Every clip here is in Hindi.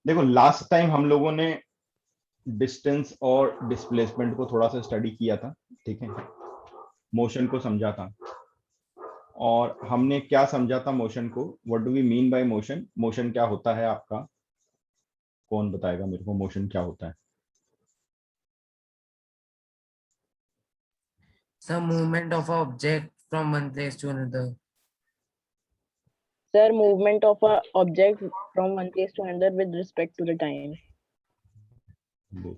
देखो लास्ट टाइम हम लोगों ने डिस्टेंस और डिस्प्लेसमेंट को थोड़ा सा स्टडी किया था, ठीक है, मोशन को समझा था। और हमने क्या समझा था मोशन को, what do we mean by motion, motion क्या होता है आपका, कौन बताएगा मेरे को मोशन क्या होता है? Some movement of a object from one place to another. Sir, movement of a object from one place to another with respect to the time. देखो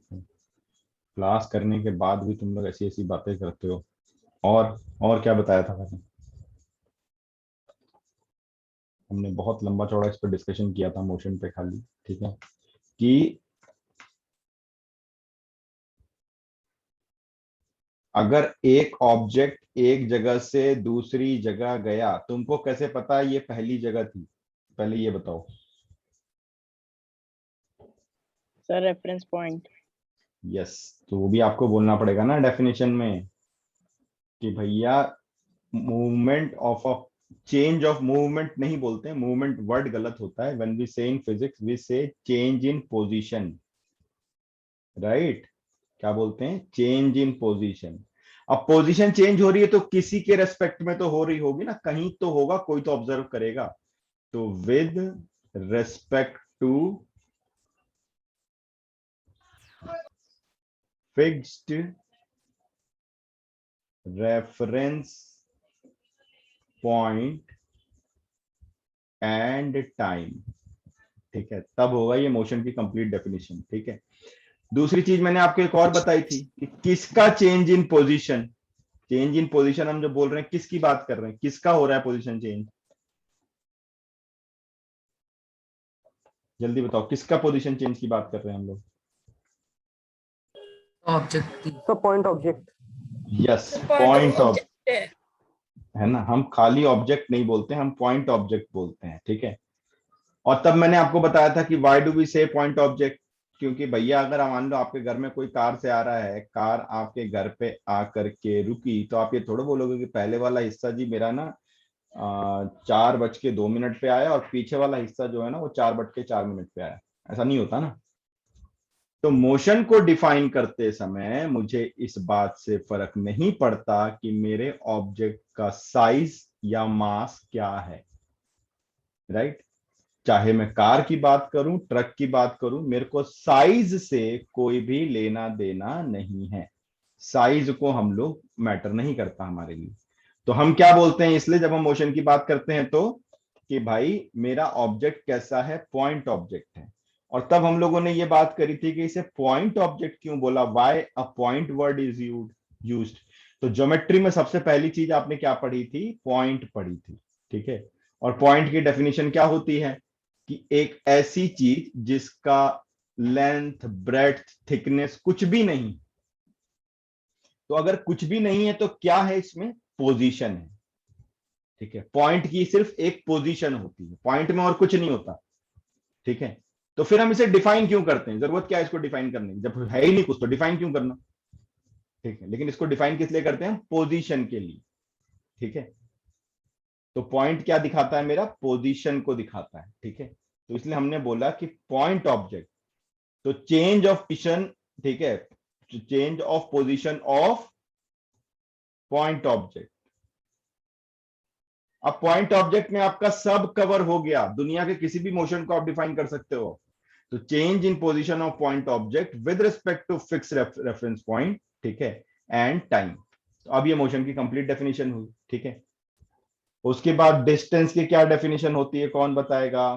क्लास करने के बाद भी तुम लोग ऐसी ऐसी बातें करते हो। और क्या बताया था मैंने? हमने बहुत लंबा चौड़ा इस पर डिस्कशन किया था मोशन पे खाली, ठीक है, कि अगर एक ऑब्जेक्ट एक जगह से दूसरी जगह गया, तुमको कैसे पता ये पहली जगह थी, पहले ये बताओ। Sir, reference point. यस, तो वो भी आपको बोलना पड़ेगा ना डेफिनेशन में कि भैया movement of a change of movement नहीं बोलते हैं, मूवमेंट वर्ड गलत होता है। व्हेन वी से इन फिजिक्स वी से चेंज इन पोजीशन, राइट? क्या बोलते हैं? Change in position. अब पोजीशन चेंज हो रही है तो किसी के रेस्पेक्ट में तो हो रही होगी ना, कहीं तो होगा, कोई तो ऑब्जर्व करेगा। तो with respect to fixed reference point and time, ठीक है, तब होगा ये मोशन की कंप्लीट डेफिनेशन, ठीक है। दूसरी चीज मैंने आपको एक और बताई थी कि किसका change in position, change in position हम जो बोल रहे हैं किसकी बात कर रहे हैं, किसका हो रहा है पोजीशन चेंज? जल्दी बताओ किसका पोजीशन चेंज की बात कर रहे हैं हम लोग? Object. तो point object. Yes, point of, है ना, हम खाली ऑब्जेक्ट नहीं बोलते, हम पॉइंट ऑब्जेक्ट बोलते हैं, ठीक है। और तब मैंने आपको बताया था कि व्हाई डू वी से पॉइंट ऑब्जेक्ट, क्योंकि भैया अगर मान लो आपके घर में कोई कार से आ रहा है, कार आपके घर पे आकर के रुकी, तो आप ये थोड़ा बोलोगे कि पहले वाला हिस्सा जी मेरा ना 4:02 पे आया और पीछे वाला हिस्सा जो है ना वो 4:04 पे आया, ऐसा नहीं होता ना। तो मोशन को डिफाइन करते समय मुझे इस बात से फर्क नहीं पड़ता कि मेरे ऑब्जेक्ट का साइज या मास क्या है, राइट? चाहे मैं कार की बात करूं, ट्रक की बात करूं, मेरे को साइज से कोई भी लेना देना नहीं है। साइज को हम लोग मैटर नहीं करता हमारे लिए। तो हम क्या बोलते हैं इसलिए जब हम मोशन की बात करते हैं तो, कि भाई मेरा ऑब्जेक्ट कैसा है, पॉइंट ऑब्जेक्ट है। और तब हम लोगों ने ये बात करी थी कि इसे पॉइंट ऑब्जेक्ट क्यों बोला, why a point word is used. तो ज्योमेट्री में सबसे पहली चीज आपने क्या पढ़ी थी? पॉइंट पढ़ी थी, ठीक है। और पॉइंट की डेफिनेशन क्या होती है कि एक ऐसी चीज जिसका लेंथ, ब्रेड्थ, थिकनेस कुछ भी नहीं। तो अगर कुछ भी नहीं है तो क्या है इसमें? पोजीशन है, ठीक है। पॉइंट की सिर्फ एक पोजीशन होती है, पॉइंट में और कुछ नहीं होता, ठीक है। तो फिर हम इसे डिफाइन क्यों करते हैं? जरूरत क्या है इसको डिफाइन करने की, जब है ही नहीं कुछ तो डिफाइन क्यों करना, ठीक है। लेकिन इसको डिफाइन किस लिए करते हैं? पोजीशन के लिए, ठीक है। तो पॉइंट क्या दिखाता है? मेरा पोजीशन को दिखाता है, ठीक है। तो इसलिए हमने बोला कि पॉइंट ऑब्जेक्ट, तो चेंज ऑफ पोजीशन, ठीक है, change of position of point object. अब पॉइंट ऑब्जेक्ट में आपका सब कवर हो गया, दुनिया के किसी भी मोशन को आप डिफाइन कर सकते हो। तो change in position of point object with respect to fix reference point, ठीक है, एंड टाइम। तो अब ये मोशन की कंप्लीट डेफिनेशन हुई, ठीक है। उसके बाद डिस्टेंस की क्या डेफिनेशन होती है, कौन बताएगा?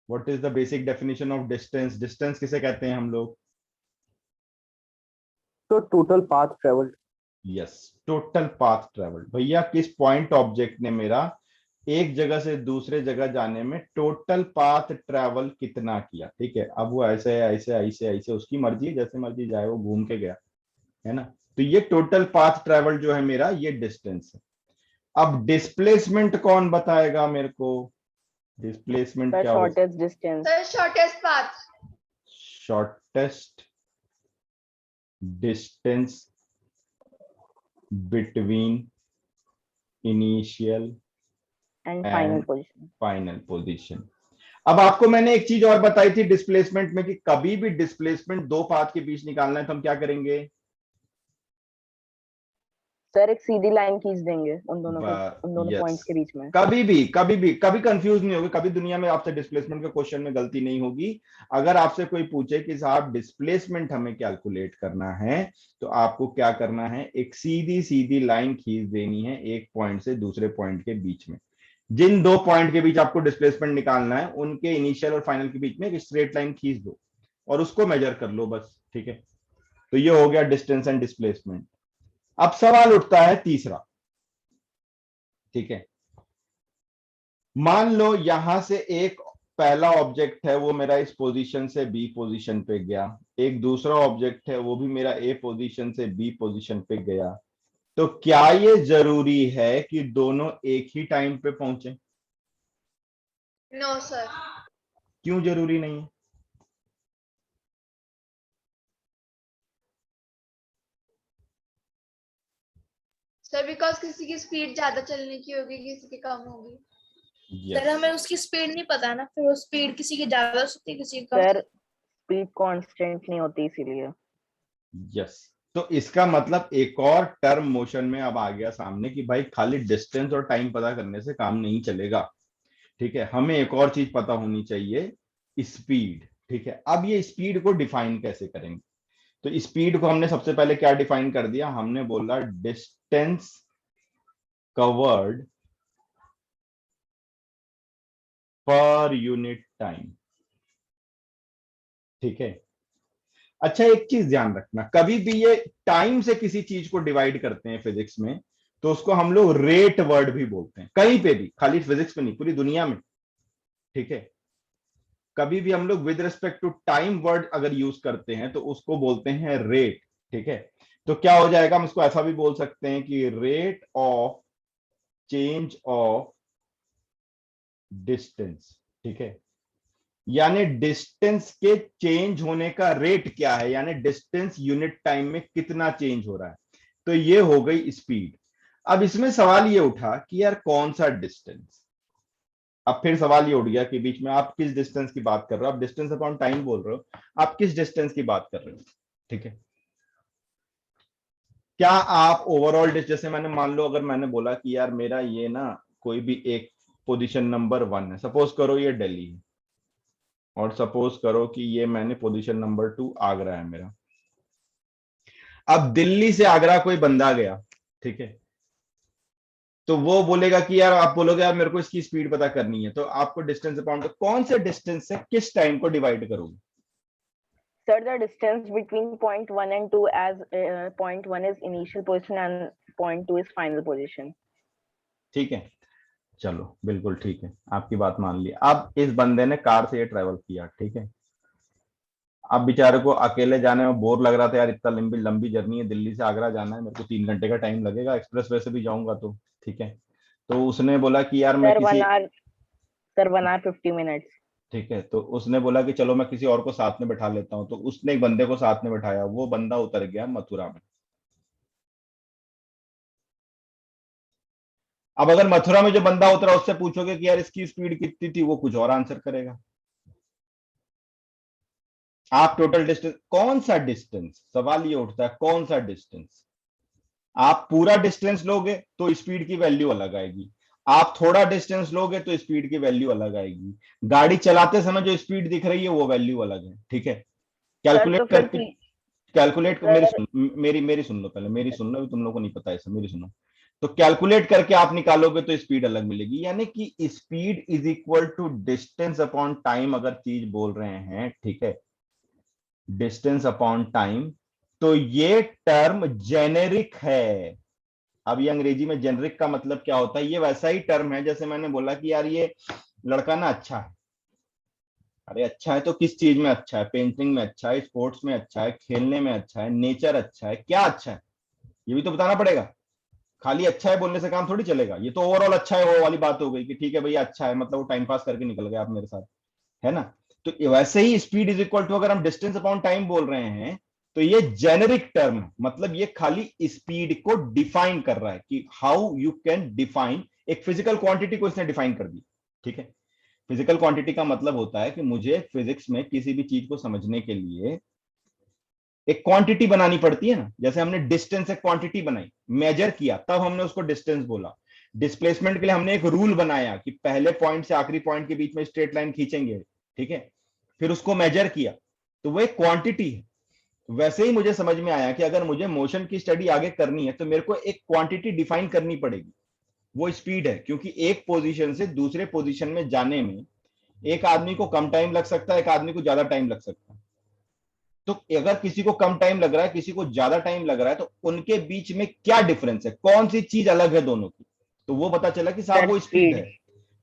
What is the basic definition of distance? Distance किसे कहते हैं हम लोग? तो total path travelled. Yes, total path travelled. भैया किस पॉइंट ऑब्जेक्ट ने मेरा एक जगह से दूसरे जगह जाने में टोटल पाथ ट्रेवल कितना किया, ठीक है। अब वो ऐसे ऐसे ऐसे ऐसे उसकी मर्जी है, जैसे मर्जी जाए, वो घूम के गया, है ना। तो ये टोटल पाथ ट्रेवल जो है मेरा, ये डिस्टेंस है। अब डिस्प्लेसमेंट कौन बताएगा मेरे को? डिस्प्लेसमेंट The क्या हो? shortest distance. The shortest path. Shortest distance between initial and final and position. Final position. अब आपको मैंने एक चीज और बताई थी डिस्प्लेसमेंट में कि कभी भी डिस्प्लेसमेंट दो पाथ के बीच निकालना है तो हम क्या करेंगे? सर एक सीधी लाइन खींच देंगे उन दोनों यस, पॉइंट्स के बीच में। कभी कंफ्यूज नहीं होगी, कभी दुनिया में आपसे डिस्प्लेसमेंट के क्वेश्चन में गलती नहीं होगी। अगर आपसे कोई पूछे कि साहब डिस्प्लेसमेंट हमें कैलकुलेट करना है तो आपको क्या करना है, एक सीधी सीधी लाइन खींच देनी है एक पॉइंट से दूसरे पॉइंट के बीच में। जिन दो पॉइंट के बीच आपको डिस्प्लेसमेंट निकालना है उनके इनिशियल और फाइनल के बीच में एक स्ट्रेट लाइन खींच दो और उसको मेजर कर लो बस, ठीक है। तो ये हो गया डिस्टेंस एंड डिस्प्लेसमेंट। अब सवाल उठता है तीसरा, ठीक है। मान लो यहां से एक पहला ऑब्जेक्ट है वो मेरा इस पोजीशन से बी पोजीशन पे गया, एक दूसरा ऑब्जेक्ट है वो भी मेरा ए पोजीशन से बी पोजीशन पे गया, तो क्या ये जरूरी है कि दोनों एक ही टाइम पे पहुंचे? No sir. क्यों जरूरी नहीं है? सर बिकॉज किसी की स्पीड ज्यादा चलने की होगी, किसी की कम होगी। सर हमें उसकी स्पीड नहीं पता ना, फिर वो स्पीड किसी की ज्यादा हो सकती है किसी की कम। सर स्पीड कांस्टेंट नहीं होती इसीलिए। यस, तो इसका मतलब एक और टर्म मोशन में अब आ गया सामने कि भाई खाली डिस्टेंस और टाइम पता करने से काम नहीं चलेगा, ठीक है। हमें एक और चीज पता होनी चाहिए, स्पीड, ठीक है। अब ये स्पीड को डिफाइन कैसे करेंगे? तो स्पीड को हमने सबसे पहले क्या डिफाइन कर दिया, हमने बोला distance covered per unit time, ठीक है। अच्छा एक चीज ध्यान रखना, कभी भी ये टाइम से किसी चीज को डिवाइड करते हैं फिजिक्स में तो उसको हम लोग रेट वर्ड भी बोलते हैं, कहीं पे भी, खाली फिजिक्स में नहीं पूरी दुनिया में, ठीक है। कभी भी हम लोग with respect to time word अगर यूज करते हैं तो उसको बोलते हैं रेट, ठीक है। तो क्या हो जाएगा, हम इसको ऐसा भी बोल सकते हैं कि rate of change of distance, ठीक है। यानी डिस्टेंस के चेंज होने का रेट क्या है, यानी डिस्टेंस यूनिट टाइम में कितना चेंज हो रहा है, तो ये हो गई स्पीड। अब इसमें सवाल ये उठा कि यार कौन सा डिस्टेंस, अब फिर सवाल ये उठ गया कि बीच में आप किस डिस्टेंस की बात कर रहे हो, आप डिस्टेंस अपॉन टाइम बोल रहे हो, आप किस डिस्टेंस की बात कर रहे हो, ठीक है। क्या आप ओवरऑल डिस्टेंस, जैसे मैंने मान लो अगर मैंने बोला कि यार मेरा ये ना कोई भी एक पोजीशन नंबर 1 है, सपोज करो ये दिल्ली है, और सपोज करो कि ये मैंने पोजीशन नंबर 2 आगरा है मेरा। अब दिल्ली से आगरा कोई बंदा गया, ठीक है, तो वो बोलेगा कि यार, आप बोलोगे यार मेरे को इसकी स्पीड पता करनी है, तो आपको डिस्टेंस अपॉन कौन से डिस्टेंस से किस टाइम को डिवाइड करोगे? Sir, the distance between point 1 and 2, as point 1 is initial position and point 2 is final position. ठीक है, चलो बिल्कुल ठीक है, आपकी बात मान ली। अब इस बंदे ने कार से ये ट्रेवल किया, ठीक है। अब बेचारे को अकेले जाने में बोर लग रहा था, यार इतना लंबी लंबी जर्नी है, दिल्ली से आगरा जाना है, मेरे को 3 घंटे का टाइम लगेगा, एक्सप्रेस वे से भी जाऊंगा तो, ठीक है। तो उसने बोला कि यार मैं Sir, किसी 1 hour 50 minutes. ठीक है, तो उसने बोला कि चलो मैं किसी और को साथ में बैठा लेता हूं, तो उसने एक बंदे को साथ में बैठाया, वो बंदा उतर गया मथुरा में। अब अगर मथुरा में जो बंदा उतरा उससे पूछोगे कि यार इसकी स्पीड कितनी थी, वो कुछ और आंसर करेगा। आप टोटल डिस्टेंस, कौन सा डिस्टेंस, सवाल ये उठता है कौन सा डिस्टेंस। आप पूरा डिस्टेंस लोगे तो स्पीड की वैल्यू अलग आएगी, आप थोड़ा डिस्टेंस लोगे तो स्पीड की वैल्यू अलग आएगी, गाड़ी चलाते समय जो स्पीड दिख रही है वो वैल्यू अलग है, ठीक है। कैलकुलेट करके, कैलकुलेट मेरी सुन लो पहले, मेरी सुन लो, तुम लोगों को नहीं पता ऐसा, मेरी सुनो। तो कैलकुलेट करके आप निकालोगे तो स्पीड अलग मिलेगी, यानी कि speed is equal to distance upon time अगर चीज बोल रहे हैं, ठीक है, डिस्टेंस अपॉन टाइम, तो ये टर्म जेनेरिक है। अब ये अंग्रेजी में जेनेरिक का मतलब क्या होता है, ये वैसा ही टर्म है जैसे मैंने बोला कि यार ये लड़का ना अच्छा है, अरे अच्छा है तो किस चीज में अच्छा है, पेंटिंग में अच्छा है, स्पोर्ट्स में अच्छा है, खेलने में अच्छा है, नेचर अच्छा है, क्या अच्छा है ये भी तो बताना पड़ेगा। खाली अच्छा है बोलने से काम थोड़ी चलेगा, ये तो ओवरऑल अच्छा है वो वाली बात हो गई कि ठीक है भैया अच्छा है, मतलब वो टाइम पास करके निकल गए आप मेरे साथ, है ना। तो वैसे ही स्पीड इज इक्वल टू, अगर हम डिस्टेंस अपॉन टाइम बोल रहे हैं तो ये जेनेरिक टर्म है, मतलब ये खाली स्पीड को डिफाइन कर रहा है कि हाउ यू कैन डिफाइन एक फिजिकल क्वांटिटी को इसने डिफाइन कर दी। ठीक है, फिजिकल क्वांटिटी का मतलब होता है कि मुझे फिजिक्स में किसी भी चीज को समझने के लिए एक क्वांटिटी बनानी पड़ती है ना। जैसे हमने डिस्टेंस एक क्वांटिटी बनाई, मेजर किया, तब हमने उसको डिस्टेंस बोला। डिस्प्लेसमेंट के लिए हमने एक रूल बनाया कि पहले पॉइंट से आखिरी पॉइंट के बीच में स्ट्रेट लाइन खींचेंगे। ठीक है, फिर उसको मेजर किया, तो वो एक क्वांटिटी है। वैसे ही मुझे समझ में आया कि अगर मुझे मोशन की स्टडी आगे करनी है तो मेरे को एक क्वांटिटी डिफाइन करनी पड़ेगी, वो स्पीड है। क्योंकि एक पोजीशन से दूसरे पोजीशन में जाने में एक आदमी को कम टाइम लग सकता है, एक आदमी को ज्यादा टाइम लग सकता है। तो अगर किसी को कम टाइम लग रहा है, किसी को ज्यादा टाइम लग रहा है, तो उनके बीच में क्या डिफरेंस है, कौन सी चीज अलग है दोनों की, तो वो पता चला कि साहब वो स्पीड है।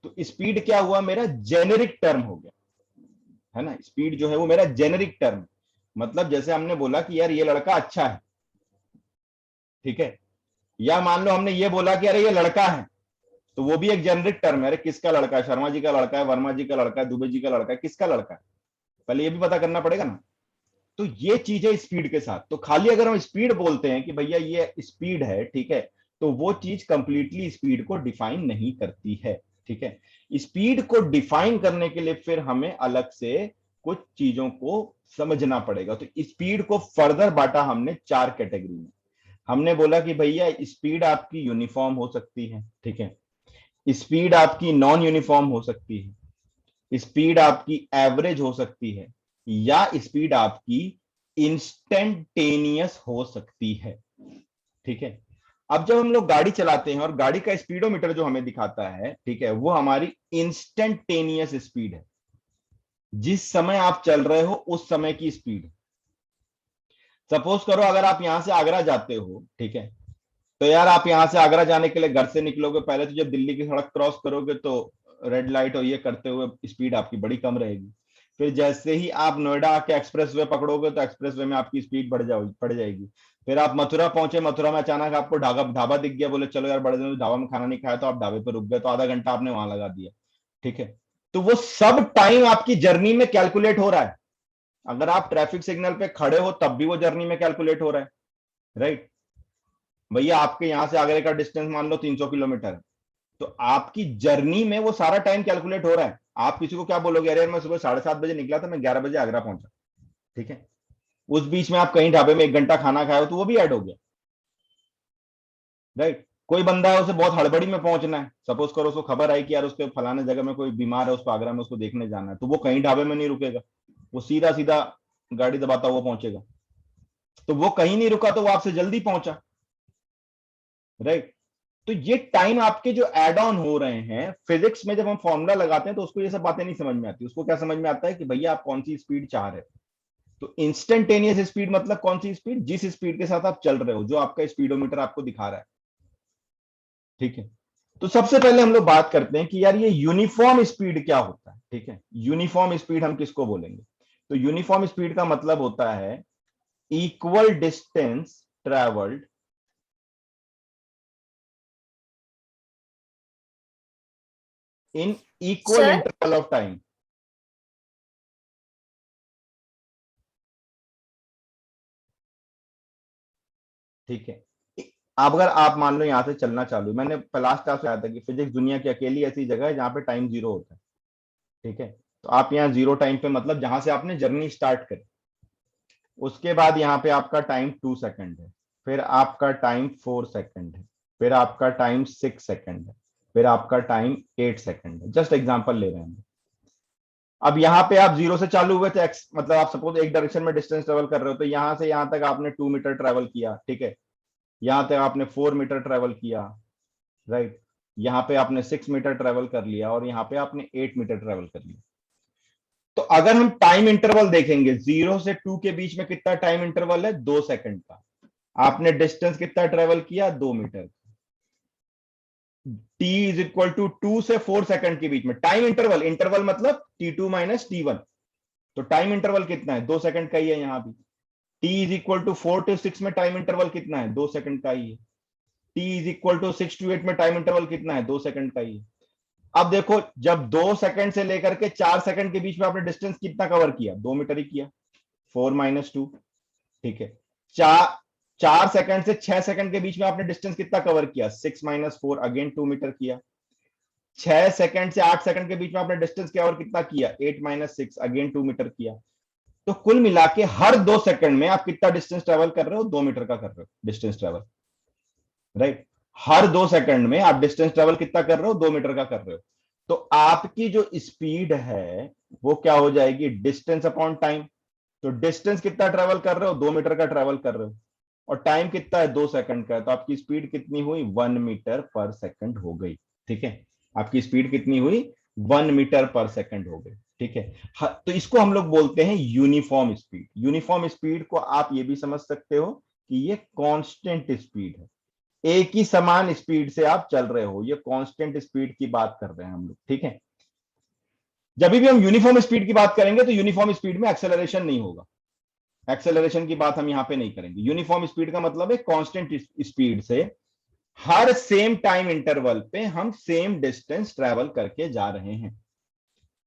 तो स्पीड क्या हुआ, मेरा जेनेरिक टर्म हो गया, है ना। स्पीड जो है वो मेरा जेनेरिक टर्म, मतलब जैसे हमने बोला कि यार ये लड़का अच्छा है, ठीक है, या मान लो हमने ये बोला कि अरे ये लड़का है, तो वो भी एक जेनेरिक टर्म है। अरे किसका लड़का है, शर्मा जी का लड़का है, वर्मा जी का लड़का है, दुबे जी का लड़का है, किसका लड़का है, पहले ये भी पता करना पड़ेगा ना। तो ये चीज है स्पीड के साथ। तो खाली अगर हम स्पीड बोलते हैं कि भैया ये स्पीड है, ठीक है, तो वो चीज कंप्लीटली स्पीड को डिफाइन नहीं करती है। ठीक है, स्पीड को डिफाइन करने के लिए फिर हमें अलग से कुछ चीजों को समझना पड़ेगा। तो स्पीड को फर्दर बांटा हमने 4 कैटेगरी में। हमने बोला कि भैया स्पीड आपकी यूनिफॉर्म हो सकती है, ठीक है, स्पीड आपकी नॉन यूनिफॉर्म हो सकती है, स्पीड आपकी एवरेज हो सकती है, या स्पीड आपकी इंस्टेंटेनियस हो सकती है। ठीक है, अब जब हम लोग गाड़ी चलाते हैं और गाड़ी का स्पीडोमीटर जो हमें दिखाता है, ठीक है, वो हमारी इंस्टेंटेनियस स्पीड है, जिस समय आप चल रहे हो उस समय की स्पीड। सपोज करो अगर आप यहां से आगरा जाते हो, ठीक है, तो यार आप यहां से आगरा जाने के लिए घर से निकलोगे, पहले तो जब दिल्ली की सड़क क्रॉस करोगे तो रेड लाइट और ये करते हुए स्पीड आपकी बड़ी कम रहेगी। फिर जैसे ही आप नोएडा आके एक्सप्रेस वे पकड़ोगे तो एक्सप्रेस वे में आपकी स्पीड बढ़ जाएगी। फिर आप मथुरा पहुंचे, मथुरा में अचानक आपको ढाबा दिख गया, बोले चलो यार बड़े दिन ढाबा में खाना नहीं खाया, तो आप ढाबे पर रुक गए, तो आधा घंटा आपने वहां लगा दिया। ठीक है, तो वो सब टाइम आपकी जर्नी में कैलकुलेट हो रहा है। अगर आप ट्रैफिक सिग्नल पे खड़े हो तब भी वो जर्नी में कैलकुलेट हो रहा है, राइट। भैया आपके यहां से आगरे का डिस्टेंस मान लो 300 किलोमीटर है, तो आपकी जर्नी में वो सारा टाइम कैलकुलेट हो रहा है। आप किसी को क्या बोलोगे, अरे यार मैं सुबह 7:30 बजे निकला था, मैं 11 बजे आगरा पहुंचा, ठीक है, उस बीच में आप कहीं ढाबे में 1 घंटा खाना खाए हो तो वो भी ऐड हो गया, राइट। कोई बंदा है उसे बहुत हड़बड़ी में पहुंचना है, सपोज करो उसको खबर आई कि यार उसके फलाने जगह में कोई बीमार है, उसको आगरा में उसको देखने जाना है, तो वो कहीं ढाबे में नहीं रुकेगा, वो सीधा सीधा गाड़ी दबाता हुआ पहुंचेगा। तो वो कहीं नहीं रुका तो वो आपसे जल्दी पहुंचा, राइट। तो ये टाइम आपके जो एड ऑन हो रहे हैं फिजिक्स में, जब हम फॉर्मूला लगाते हैं तो उसको ये सब बातें नहीं समझ में आती। उसको क्या समझ में आता है कि भैया आप कौन सी स्पीड चाह रहे हो। तो इंस्टेंटेनियस स्पीड मतलब कौन सी स्पीड, जिस स्पीड के साथ आप चल रहे हो, जो आपका स्पीडोमीटर आपको दिखा रहा है। ठीक है, तो सबसे पहले हम लोग बात करते हैं कि यार ये यूनिफॉर्म स्पीड क्या होता है। ठीक है, यूनिफॉर्म स्पीड हम किसको बोलेंगे, तो यूनिफॉर्म स्पीड का मतलब होता है equal distance travelled in equal Sir? interval of time। ठीक है, अब अगर आप मान लो यहां से चलना चालू, मैंने लास्ट क्लास में आया था कि फिजिक्स दुनिया की अकेली ऐसी जगह है जहां पे टाइम 0 होता है। ठीक है, तो आप यहाँ 0 टाइम पे मतलब जहां से आपने जर्नी स्टार्ट करी, उसके बाद यहाँ पे आपका टाइम 2 सेकंड है, फिर आपका टाइम 4 सेकंड है, फिर आपका टाइम 6 सेकंड है, फिर आपका टाइम 8 सेकंड है। जस्ट एग्जांपल ले रहे हैं। अब यहाँ पे आप 0 से चालू हुए थे, एक्स मतलब आप सपोज एक डायरेक्शन में डिस्टेंस ट्रेवल कर रहे हो, तो यहां से यहां तक आपने 2 मीटर ट्रेवल किया, ठीक है, यहां तक आपने 4 मीटर ट्रेवल किया, राइट, यहाँ पे आपने 6 मीटर ट्रेवल कर लिया, और यहाँ पे आपने 8 मीटर ट्रेवल कर लिया। तो अगर हम टाइम इंटरवल देखेंगे, 0 से 2 के बीच में कितना टाइम इंटरवल है, 2 सेकंड का। आपने डिस्टेंस कितना ट्रेवल किया, 2 meter. t is equal to 2 से 4 सेकंड के बीच में टाइम इंटरवल, इंटरवल मतलब t2 माइनस t1, तो टाइम इंटरवल कितना है, 2 सेकंड का ही है। यहां भी t is equal to 4 to 6 में टाइम इंटरवल कितना है, 2 सेकंड का ही है। t is equal to 6 to 8 में टाइम इंटरवल कितना है, 2 सेकंड का ही है। अब देखो, जब 2 सेकंड से लेकर के 4 सेकंड के बीच में आपने डिस्टेंस कितना कवर किया, 2 मीटर ही किया, 4 माइनस 2, ठीक है। 4 सेकंड से 6 सेकंड के बीच में आपने डिस्टेंस कितना कवर किया, 6 माइनस 4, अगेन 2 मीटर किया। 6 सेकंड से 8 सेकंड के बीच में आपने डिस्टेंस क्या और कितना किया, 8 - 6 अगेन 2 मीटर किया। तो कुल मिला के हर 2 सेकंड में आप कितना डिस्टेंस ट्रेवल कर रहे हो, 2 मीटर का कर रहे हो डिस्टेंस ट्रेवल, राइट। हर 2 सेकंड में आप डिस्टेंस ट्रेवल कितना कर रहे हो, 2 मीटर का कर रहे हो। तो आपकी जो स्पीड है वो क्या हो जाएगी, डिस्टेंस अपॉन टाइम। तो डिस्टेंस कितना ट्रेवल कर रहे हो, 2 मीटर का ट्रेवल कर रहे हो, और टाइम कितना है, 2 सेकंड का है। तो आपकी स्पीड कितनी हुई, 1 मीटर पर सेकंड हो गई। ठीक है, आपकी स्पीड कितनी हुई, 1 मीटर पर सेकंड हो गई। ठीक है, तो इसको हम लोग बोलते हैं यूनिफॉर्म स्पीड। यूनिफॉर्म स्पीड को आप ये भी समझ सकते हो कि ये कांस्टेंट स्पीड है, एक ही समान स्पीड से आप चल रहे हो, ये कांस्टेंट स्पीड की बात कर रहे हैं हम लोग। ठीक है, जब भी हम यूनिफॉर्म स्पीड की बात करेंगे तो यूनिफॉर्म स्पीड में एक्सेलरेशन नहीं होगा, एक्सेलरेशन की बात हम यहां पे नहीं करेंगे। यूनिफॉर्म स्पीड का मतलब है कांस्टेंट स्पीड से हर सेम टाइम इंटरवल पे हम सेम डिस्टेंस ट्रेवल करके जा रहे हैं,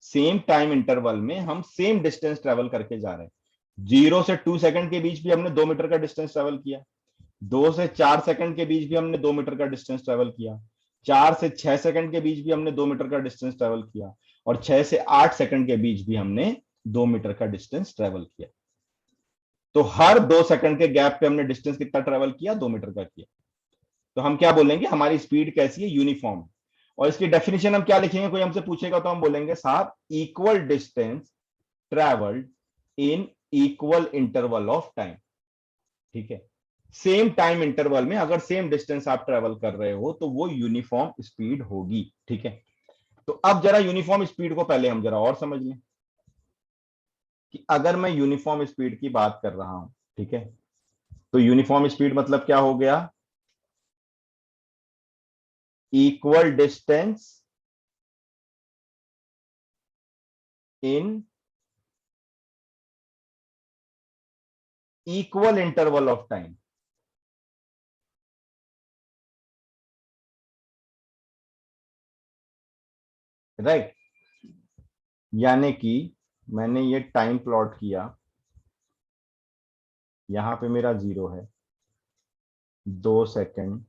सेम टाइम इंटरवल में हम सेम डिस्टेंस ट्रेवल करके जा रहे हैं। 0 से 2 सेकंड के बीच भी हमने 2 मीटर का डिस्टेंस ट्रेवल किया, 2 से 4 सेकंड के बीच भी हमने 2 मीटर का डिस्टेंस ट्रेवल किया, 4 से 6 सेकंड के बीच भी हमने 2 मीटर का डिस्टेंस ट्रेवल किया, और 6 से 8 सेकंड के बीच भी हमने 2 मीटर का डिस्टेंस ट्रेवल किया। तो हर 2 सेकंड के गैप पे हमने डिस्टेंस कितना ट्रेवल किया, 2 मीटर का किया। तो हम क्या बोलेंगे, हमारी स्पीड कैसी है, यूनिफॉर्म। और इसकी डेफिनेशन हम क्या लिखेंगे, कोई हमसे पूछेगा तो हम बोलेंगे साहब equal distance travelled in equal interval of time. ठीक है, सेम टाइम इंटरवल में अगर सेम डिस्टेंस आप ट्रेवल कर रहे हो तो वो यूनिफॉर्म स्पीड होगी। ठीक है, तो अब जरा यूनिफॉर्म स्पीड को पहले हम जरा और समझ लें कि अगर मैं यूनिफॉर्म स्पीड की बात कर रहा हूं, ठीक है, तो यूनिफॉर्म स्पीड मतलब क्या हो गया, equal distance in equal interval of time. Right, यानी कि मैंने ये टाइम प्लॉट किया, यहां पे मेरा 0 है, 2 सेकंड,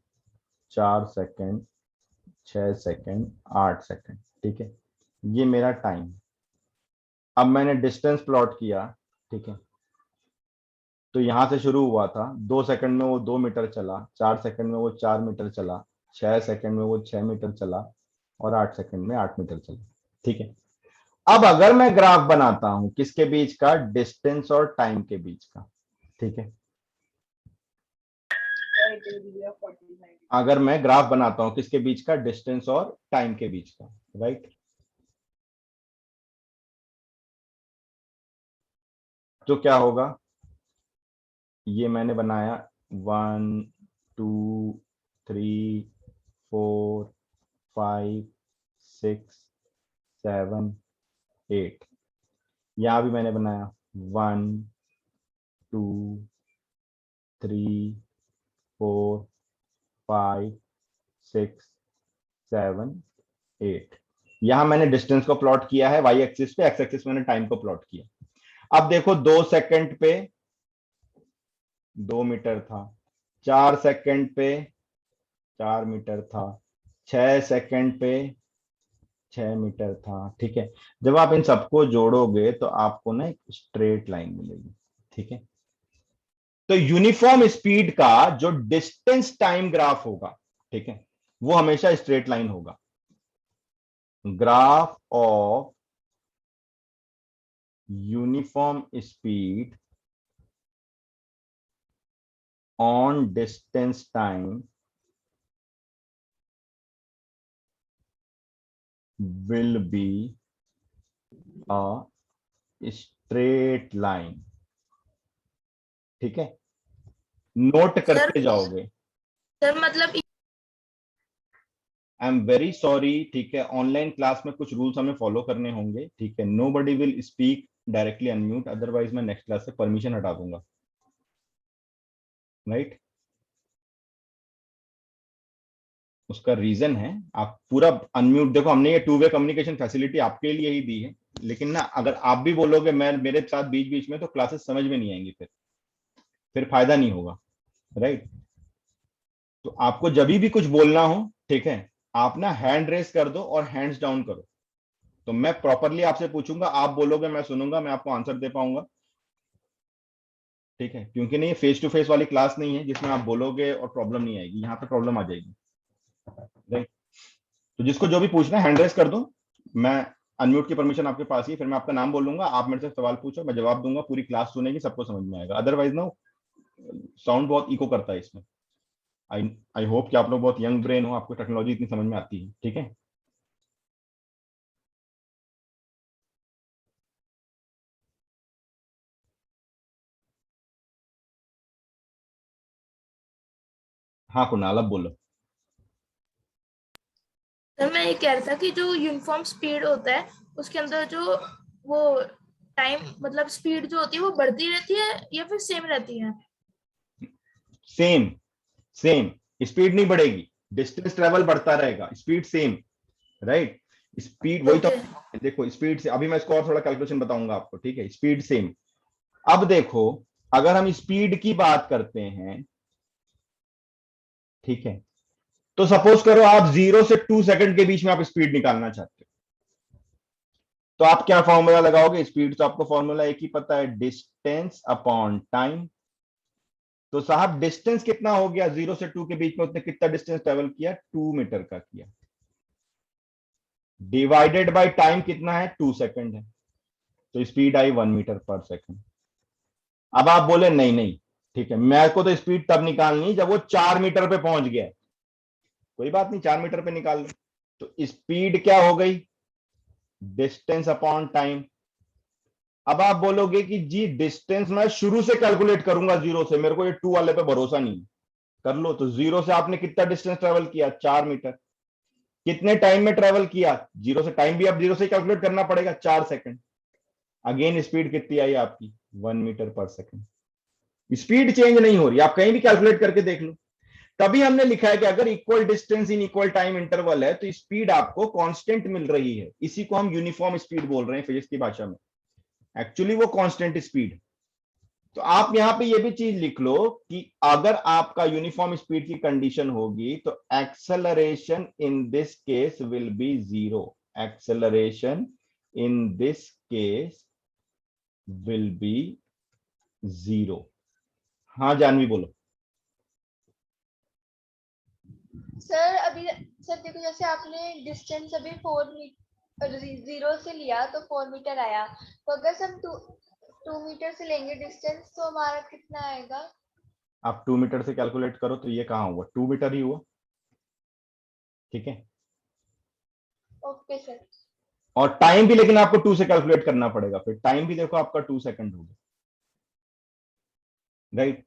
4 सेकंड, 6 सेकंड, 8 सेकंड। ठीक है, ये मेरा टाइम। अब मैंने डिस्टेंस प्लॉट किया, ठीक है, तो यहां से शुरू हुआ था, 2 सेकंड में वो 2 मीटर चला, 4 सेकंड में वो 4 मीटर चला, 6 सेकंड में वो 6 मीटर चला, और 8 सेकंड में 8 मीटर चला। ठीक है, अब अगर मैं ग्राफ बनाता हूं किसके बीच का, डिस्टेंस और टाइम के बीच का। ठीक है, अगर मैं ग्राफ बनाता हूं किसके बीच का, डिस्टेंस और टाइम के बीच का, राइट। तो क्या होगा, ये मैंने बनाया 1 2 3 4 5 6 7 8, यहां भी मैंने बनाया 1 2 3 4 5 6 7 8। यहां मैंने डिस्टेंस को प्लॉट किया है वाई एक्सिस पे, एक्स एक्सिस मैंने टाइम को प्लॉट किया। अब देखो 2 सेकंड पे 2 मीटर था, 4 सेकंड पे 4 मीटर था, 6 सेकंड पे 6 मीटर था। ठीक है, जब आप इन सबको जोड़ोगे तो आपको ना एक स्ट्रेट लाइन मिलेगी। ठीक है, तो यूनिफॉर्म स्पीड का जो डिस्टेंस टाइम ग्राफ होगा, ठीक है, वो हमेशा स्ट्रेट लाइन होगा। Graph of uniform speed on distance time will be a straight line। ठीक है, नोट करते जाओगे। सर मतलब आई एम वेरी सॉरी, ठीक है, ऑनलाइन क्लास में कुछ रूल्स हमें फॉलो करने होंगे। ठीक है, nobody will speak directly unmute, otherwise मैं नेक्स्ट क्लास से परमिशन हटा दूंगा। राइट, उसका रीजन है, आप पूरा अनम्यूट देखो, हमने ये 2 वे कम्युनिकेशन फैसिलिटी आपके लिए ही दी है, लेकिन ना अगर आप भी बोलोगे मैं मेरे साथ बीच बीच में, तो क्लासेस समझ में नहीं आएंगी, फिर फायदा नहीं होगा। राइट, तो आपको जब भी कुछ बोलना हो, ठीक है, आप ना हैंड रेस कर दो और हैंड्स डाउन करो, तो मैं प्रॉपरली आपसे पूछूंगा, आप बोलोगे, मैं सुनूंगा, मैं आपको आंसर दे पाऊंगा। ठीक है, क्योंकि नहीं, फेस टू फेस वाली क्लास नहीं है जिसमें आप बोलोगे और प्रॉब्लम नहीं आएगी, यहाँ पे प्रॉब्लम आ जाएगी। राइट, तो जिसको जो भी पूछना है हैंड रेस कर दो, मैं अनम्यूट की परमिशन आपके पास ही, फिर मैं आपका नाम बोलूंगा, आप मेरे से सवाल पूछो, मैं जवाब दूंगा, पूरी क्लास सुनेगी, सबको समझ में आएगा। अदरवाइज ना साउंड बहुत इको करता है इसमें। आई होप कि आप लोग बहुत यंग ब्रेन हो, आपको टेक्नोलॉजी इतनी समझ में आती है। ठीक है, हाँ कुणाल अब बोलो। सर मैं ये कह रहा था कि जो यूनिफॉर्म स्पीड होता है उसके अंदर जो वो टाइम मतलब स्पीड जो होती है वो बढ़ती रहती है या फिर सेम रहती है? सेम, सेम, स्पीड नहीं बढ़ेगी, डिस्टेंस ट्रेवल बढ़ता रहेगा, स्पीड सेम। राइट, स्पीड वही तो, ओके। देखो स्पीड से अभी मैं इसको और थोड़ा कैलकुलेशन बताऊंगा आपको। ठीक है, स्पीड सेम। अब देखो, अगर हम स्पीड की बात करते हैं, ठीक है, तो सपोज करो आप 0 से 2 सेकंड के बीच में आप स्पीड निकालना चाहते हो, तो आप क्या फॉर्मूला लगाओगे? स्पीड तो आपको फॉर्मूला एक ही पता है, डिस्टेंस अपॉन टाइम। तो साहब डिस्टेंस कितना हो गया? 0 से 2 के बीच में उसने कितना डिस्टेंस ट्रेवल किया? 2 मीटर का किया, डिवाइडेड बाय टाइम कितना है? 2 सेकंड है, तो स्पीड आई 1 मीटर पर सेकंड। अब आप बोले नहीं नहीं, ठीक है, मेरे को तो स्पीड तब निकालनी जब वो 4 मीटर पे पहुंच गया। कोई बात नहीं, 4 मीटर पे निकाल लो। तो स्पीड क्या हो गई? Distance upon time. अब आप बोलोगे कि जी डिस्टेंस मैं शुरू से कैलकुलेट करूंगा 0 से, मेरे को ये 2 वाले पे भरोसा नहीं। कर लो, तो 0 से आपने कितना डिस्टेंस ट्रेवल किया? 4 मीटर। कितने टाइम में ट्रेवल किया? 0 से, टाइम भी अब 0 से कैलकुलेट करना पड़ेगा, 4 सेकंड। अगेन स्पीड कितनी आई आपकी? 1 मीटर पर सेकंड। स्पीड चेंज नहीं हो रही, आप कहीं भी कैलकुलेट करके देख लो। तभी हमने लिखा है कि अगर equal distance in equal time interval है तो स्पीड आपको कांस्टेंट मिल रही है। इसी को हम यूनिफॉर्म स्पीड बोल रहे हैं फिजिक्स की भाषा में। एक्चुअली वो कांस्टेंट स्पीड। तो आप यहां पे ये भी चीज लिख लो कि अगर आपका यूनिफॉर्म स्पीड की कंडीशन होगी तो acceleration in this case will be 0। Acceleration in this case will be 0। हाँ जानवी बोलो। सर अभी सर देखो, जैसे आपने डिस्टेंस अभी 4 मीटर 0 से लिया तो 4 मीटर आया, तो अगर हम 2 मीटर से लेंगे डिस्टेंस तो हमारा कितना आएगा? आप 2 मीटर से कैलकुलेट करो तो ये कहां हुआ? 2 मीटर ही हुआ। ठीक है, ओके सर। और टाइम भी लेकिन आपको 2 से कैलकुलेट करना पड़ेगा, फिर टाइम भी देखो आपका 2 सेकंड होगा। राइट,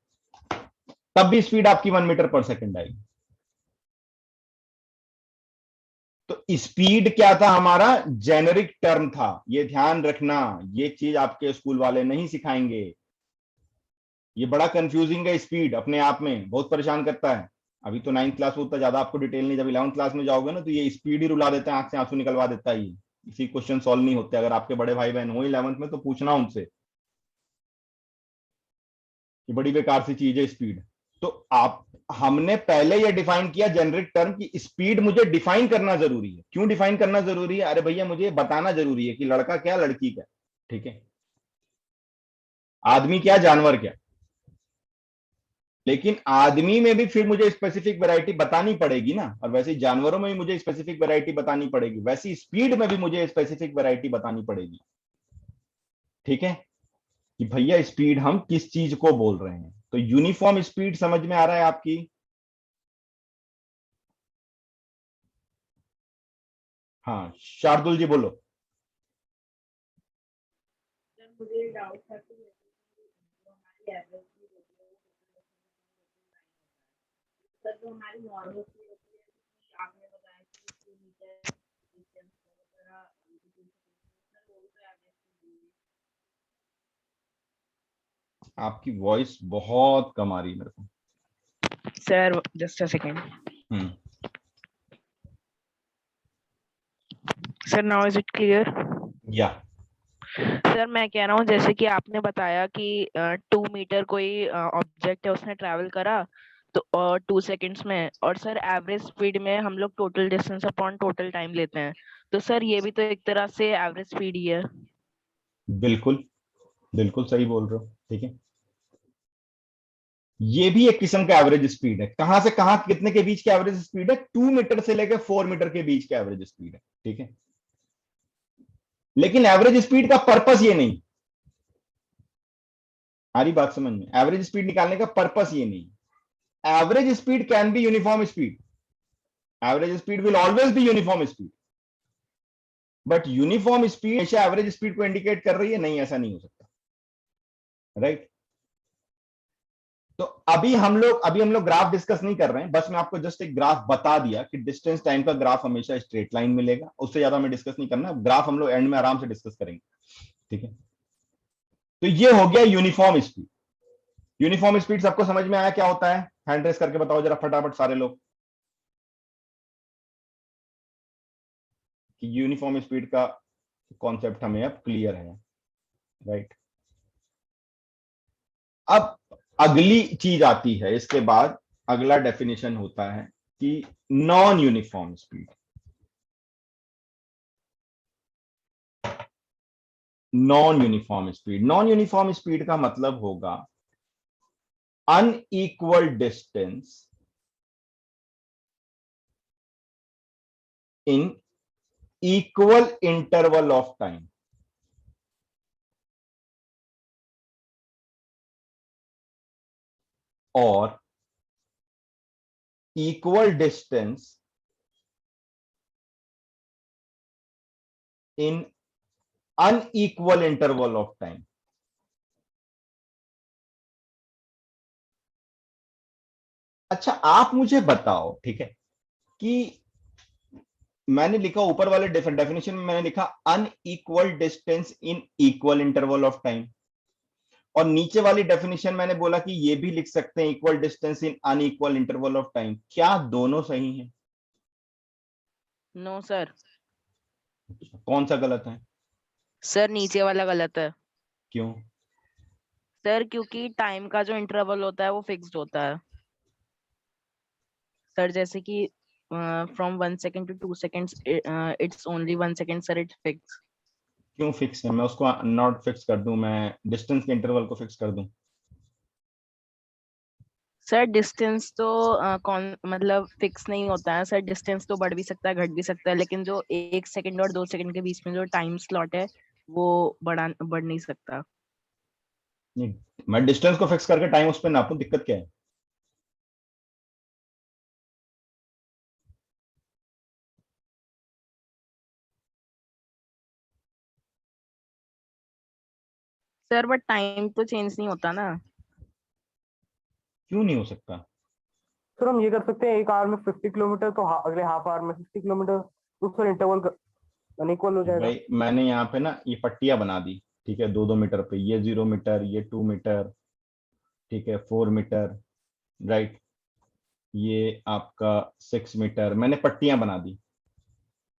तब भी स्पीड आपकी 1 मीटर पर सेकंड आएगी। तो स्पीड क्या था हमारा? जेनेरिक टर्म था, ये ध्यान रखना, ये चीज आपके स्कूल वाले नहीं सिखाएंगे। ये बड़ा कंफ्यूजिंग है, स्पीड अपने आप में बहुत परेशान करता है। अभी तो 9th क्लास में उतना ज्यादा आपको डिटेल नहीं, जब 11th क्लास में जाओगे ना तो ये स्पीड ही रुला देता है, आंख से आंसू निकलवा देता है। ये इसी क्वेश्चन सॉल्व नहीं होते। अगर आपके बड़े भाई बहन हो 11th में तो पूछना उनसे कि बड़ी बेकार सी चीज है स्पीड। तो आप, हमने पहले ये डिफाइन किया जेनरिक टर्म की स्पीड मुझे डिफाइन करना जरूरी है। क्यों डिफाइन करना जरूरी है? अरे भैया मुझे बताना जरूरी है कि लड़का क्या लड़की क्या। ठीक है, आदमी क्या जानवर क्या। लेकिन आदमी में भी फिर मुझे स्पेसिफिक वैरायटी बतानी पड़ेगी ना, और वैसे ही जानवरों में भी मुझे स्पेसिफिक वैरायटी बतानी पड़ेगी, वैसी स्पीड में भी मुझे स्पेसिफिक वैरायटी बतानी पड़ेगी। ठीक है, कि भैया स्पीड हम किस चीज को बोल रहे हैं। तो यूनिफॉर्म स्पीड समझ में आ रहा है आपकी? हाँ शार्दुल जी बोलो। मुझे डाउट था कि जो हमारी एवरेज स्पीड होती है सर, जो हमारी नॉर्मल स्पीड होती है, आपने बताया कि 2 मीटर डिस्टेंस वगैरह, सर वो तो एवरेज स्पीड। आपकी वॉइस बहुत कम आ रही है मेरे को। Sir, just a second. Sir, now is it clear? या सर मैं कह रहा हूँ जैसे कि आपने बताया कि 2 मीटर कोई ऑब्जेक्ट है उसने ट्रैवल करा, तो और 2 सेकंड्स में, और सर एवरेज स्पीड में हम लोग total distance upon total time लेते हैं, तो सर ये भी तो एक तरह से एवरेज स्पीड ही है। बिल्कुल बिल्कुल सही बोल रहे हो, ठीक है। ये भी एक किस्म का एवरेज स्पीड है। कहां से कहां कितने के बीच की एवरेज स्पीड है? 2 मीटर से लेकर 4 मीटर के बीच की एवरेज स्पीड है, ठीक है। लेकिन एवरेज स्पीड का पर्पस ये नहीं, सारी बात समझ में, एवरेज स्पीड निकालने का पर्पस ये नहीं। Average speed can be uniform speed, average speed will always be uniform speed, but uniform speed हमेशा एवरेज स्पीड को इंडिकेट कर रही है? नहीं, ऐसा नहीं हो सकता, राइट। तो अभी हम लोग ग्राफ डिस्कस नहीं कर रहे हैं, बस मैं आपको जस्ट एक ग्राफ बता दिया कि डिस्टेंस टाइम का ग्राफ हमेशा स्ट्रेट लाइन मिलेगा, उससे ज्यादा हमें डिस्कस नहीं करना। ग्राफ हम लोग एंड में आराम से डिस्कस करेंगे, ठीक है। तो ये हो गया यूनिफॉर्म स्पीड। यूनिफॉर्म स्पीड सबको समझ में आया क्या होता है? हैंड रेस करके बताओ जरा फटाफट सारे लोग कि यूनिफॉर्म स्पीड का कॉन्सेप्ट हमें अब क्लियर है, राइट। अब अगली चीज आती है, इसके बाद अगला डेफिनेशन होता है कि non uniform speed. Non uniform speed का मतलब होगा unequal distance in equal interval of time. और equal distance in unequal interval of time. अच्छा, आप मुझे बताओ, ठीक है, कि मैंने लिखा ऊपर वाले डेफिनेशन में मैंने लिखा unequal distance in equal interval of time, और नीचे वाली डेफिनेशन मैंने बोला कि ये भी लिख सकते हैं equal distance in unequal interval of time. क्या दोनों सही हैं? No sir. कौन सा गलत है? सर नीचे वाला गलत है। क्यों? सर क्योंकि टाइम का जो इंटरवल होता है वो फिक्स्ड होता है सर, जैसे कि from 1 second to 2 seconds it's only 1 second sir, it's fix. क्यों फिक्स है? मैं उसको नॉट फिक्स कर दूं, मैं डिस्टेंस के इंटरवल को फिक्स कर दूं? सर डिस्टेंस तो कौन मतलब फिक्स नहीं होता है सर, डिस्टेंस तो बढ़ भी सकता है घट भी सकता है, लेकिन जो 1 सेकंड और 2 सेकंड के बीच में जो टाइम स्लॉट है वो बढ़ नहीं सकता। नहीं, मैं डिस्टेंस को फिक्स करके टाइम उस पर नापूं, दिक्कत क्या है? सर बट टाइम तो चेंज नहीं होता ना। क्यों नहीं हो सकता? सर हम ये कर सकते हैं, एक आवर में 50 किलोमीटर तो अगले हाफ आवर में 60 किलोमीटर, तो सर इंटरवल अनइक्वल हो जाएगा। भाई मैंने यहाँ पे ना ये पट्टियां बना दी, ठीक है, 2-2 मीटर पे, ये 0 मीटर, ये 2 मीटर, ठीक है, 4 मीटर, राइट, ये आपका 6 मीटर, मैंने पट्टियां बना दी,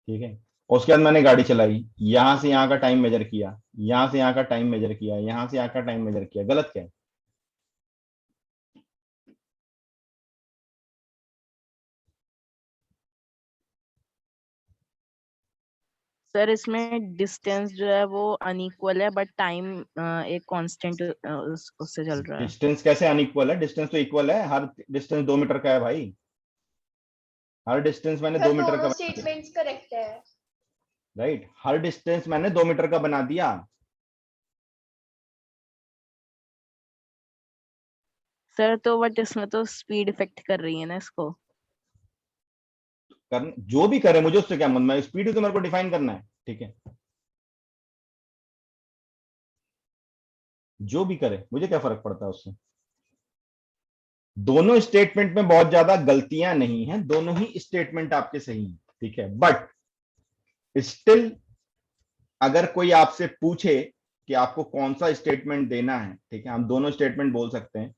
ठीक है। और उसके बाद मैंने गाड़ी चलाई, यहां से यहाँ का टाइम मेजर किया, यहां से यहाँ का टाइम मेजर किया, यहां से यहाँ का टाइम मेजर किया। गलत क्या है? सर इसमें डिस्टेंस जो है वो अनइक्वल है बट टाइम एक कांस्टेंट उससे चल रहा है। डिस्टेंस कैसे अनइक्वल है? डिस्टेंस तो इक्वल है, हर डिस्टेंस 2 मीटर का है भाई, हर डिस्टेंस मैंने 2 सर मीटर का दोनों बना दिया, स्टेटमेंट्स करेक्ट है। राइट, हर डिस्टेंस मैंने 2 मीटर का बना दिया। सर तो बट इसमें तो स्पीड इफेक्ट कर रही है ना इसको। जो भी करे मुझे उससे क्या मतलब, स्पीड तो मेरे को डिफाइन करना है, ठीक है, जो भी करे मुझे क्या फर्क पड़ता है उससे। दोनों स्टेटमेंट में बहुत ज्यादा गलतियां नहीं हैं, दोनों ही स्टेटमेंट आपके सही हैं, ठीक है, बट स्टिल अगर कोई आपसे पूछे कि आपको कौन सा स्टेटमेंट देना है, ठीक है, हम दोनों स्टेटमेंट बोल सकते हैं,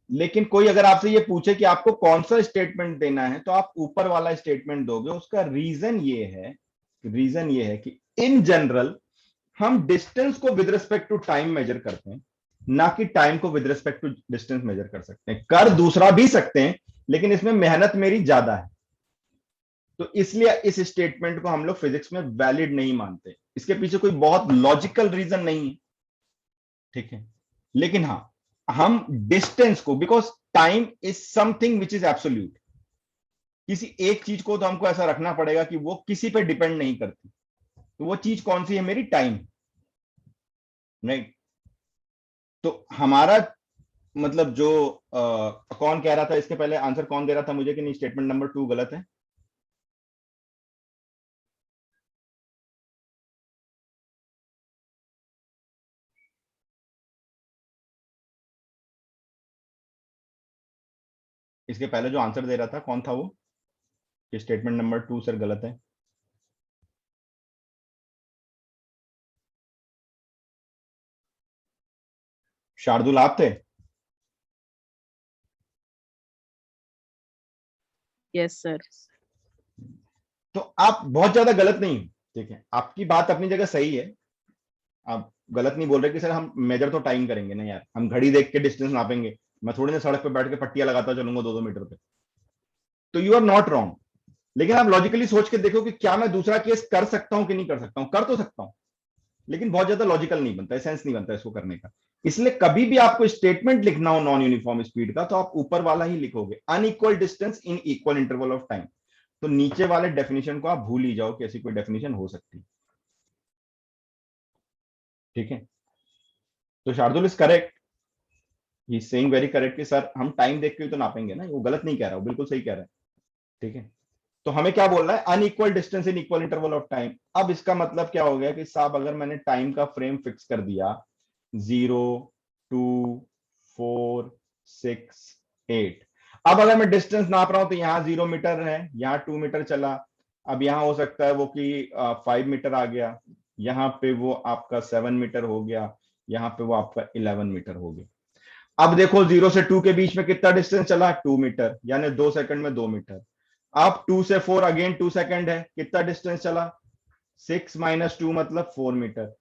लेकिन कोई अगर आपसे ये पूछे कि आपको कौन सा स्टेटमेंट देना है तो आप ऊपर वाला स्टेटमेंट दोगे। उसका रीजन ये है कि इन जनरल हम डिस्टेंस को with respect to time measure करते हैं, ना कि टाइम को with respect to distance measure कर सकते हैं। कर दूसरा भी सकते हैं, लेकिन इसमें मेहनत मेरी ज्यादा है, तो इसलिए इस स्टेटमेंट को हम लोग फिजिक्स में वैलिड नहीं मानते। इसके पीछे कोई बहुत लॉजिकल रीजन नहीं है, ठीक है। लेकिन हाँ, हम डिस्टेंस को, because time is something which is absolute, किसी एक चीज को तो हमको ऐसा रखना पड़ेगा कि वो किसी पे डिपेंड नहीं करती, तो वो चीज कौन सी है? मेरी टाइम, राइट। तो हमारा मतलब जो कौन कह रहा था इसके पहले, आंसर कौन दे रहा था मुझे कि नहीं स्टेटमेंट नंबर 2 गलत है? इसके पहले जो आंसर दे रहा था कौन था वो, कि स्टेटमेंट नंबर 2 सर गलत है? शार्दुल आप थे? Yes sir. तो आप बहुत ज्यादा गलत नहीं, ठीक है, आपकी बात अपनी जगह सही है, आप गलत नहीं बोल रहे कि सर हम मेजर तो टाइम करेंगे नहीं यार, हम घड़ी देख के डिस्टेंस नापेंगे, मैं थोड़ी ना सड़क पे बैठ के पट्टियां लगाता चलूंगा 2-2 मीटर पे। तो यू आर नॉट रॉन्ग, लेकिन आप लॉजिकली सोच के देखो कि क्या मैं दूसरा केस कर सकता हूं कि नहीं कर सकता हूं। कर तो सकता हूं, लेकिन बहुत ज्यादा लॉजिकल नहीं बनता, सेंस नहीं बनता इसको करने का। इसलिए कभी भी आपको स्टेटमेंट लिखना हो नॉन यूनिफॉर्म स्पीड का, तो आप ऊपर वाला ही लिखोगे, unequal distance in equal interval of time. तो नीचे वाले डेफिनेशन को आप भूल ही जाओ कि ऐसी कोई डेफिनेशन हो सकती है, ठीक है। तो Shardul is correct, he is saying very correct कि सर हम टाइम देख के तो नापेंगे ना, वो गलत नहीं कह रहा, वो बिल्कुल सही कह रहा है, ठीक है। तो हमें क्या बोलना है? Unequal distance in equal interval of time. अब इसका मतलब क्या हो गया कि साहब अगर मैंने टाइम का फ्रेम फिक्स कर दिया 0, 2, 4, 6, 8, अब अगर मैं डिस्टेंस नाप रहा हूं तो यहाँ 0 मीटर है, यहाँ 2 मीटर चला, अब यहाँ हो सकता है वो कि 5 मीटर आ गया, यहाँ पे वो आपका 7 मीटर हो गया, यहाँ पे वो आपका 11 मीटर हो गया। अब देखो 0 से 2 के बीच में कितना डिस्टेंस चला? 2 मीटर, यानी 2 सेकंड में 2 मीटर। अब 2 से 4 अगेन 2 सेकंड है, कितना डिस्टेंस चला? 6 - 2 मतलब 4 मीटर,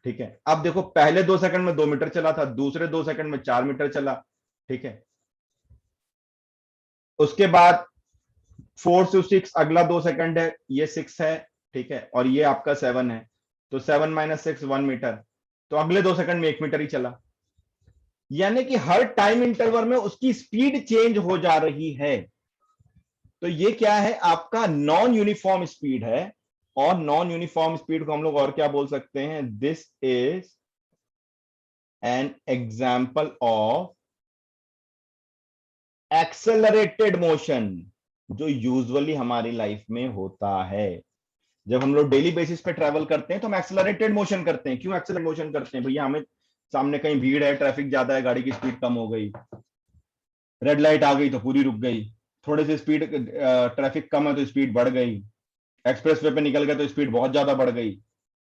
ठीक है। अब देखो पहले 2 सेकंड में 2 मीटर चला था, दूसरे 2 सेकंड में 4 मीटर चला, ठीक है। उसके बाद 4 से 6 अगला 2 सेकंड है, ये 6 है, ठीक है, और ये आपका 7 है, तो 7 - 6 1 मीटर, तो अगले 2 सेकंड में 1 मीटर ही चला। यानी कि हर टाइम इंटरवल में उसकी स्पीड चेंज हो जा रही है। तो ये क्या है? आपका नॉन यूनिफॉर्म स्पीड है, और नॉन यूनिफॉर्म स्पीड को हम लोग और क्या बोल सकते हैं? This is an example of accelerated motion, जो यूजुअली हमारी लाइफ में होता है। जब हम लोग डेली बेसिस पे ट्रैवल करते हैं तो हम एक्सेलरेटेड मोशन करते हैं। क्यों एक्सेलरेटेड मोशन करते हैं? भैया हमें सामने कहीं भीड़ है, ट्रैफिक ज्यादा है, गाड़ी की स्पीड कम हो गई, रेड लाइट आ गई तो पूरी रुक गई, थोड़ी सी स्पीड ट्रैफिक कम है तो स्पीड बढ़ गई, एक्सप्रेस वे पे निकल गए तो स्पीड बहुत ज्यादा बढ़ गई,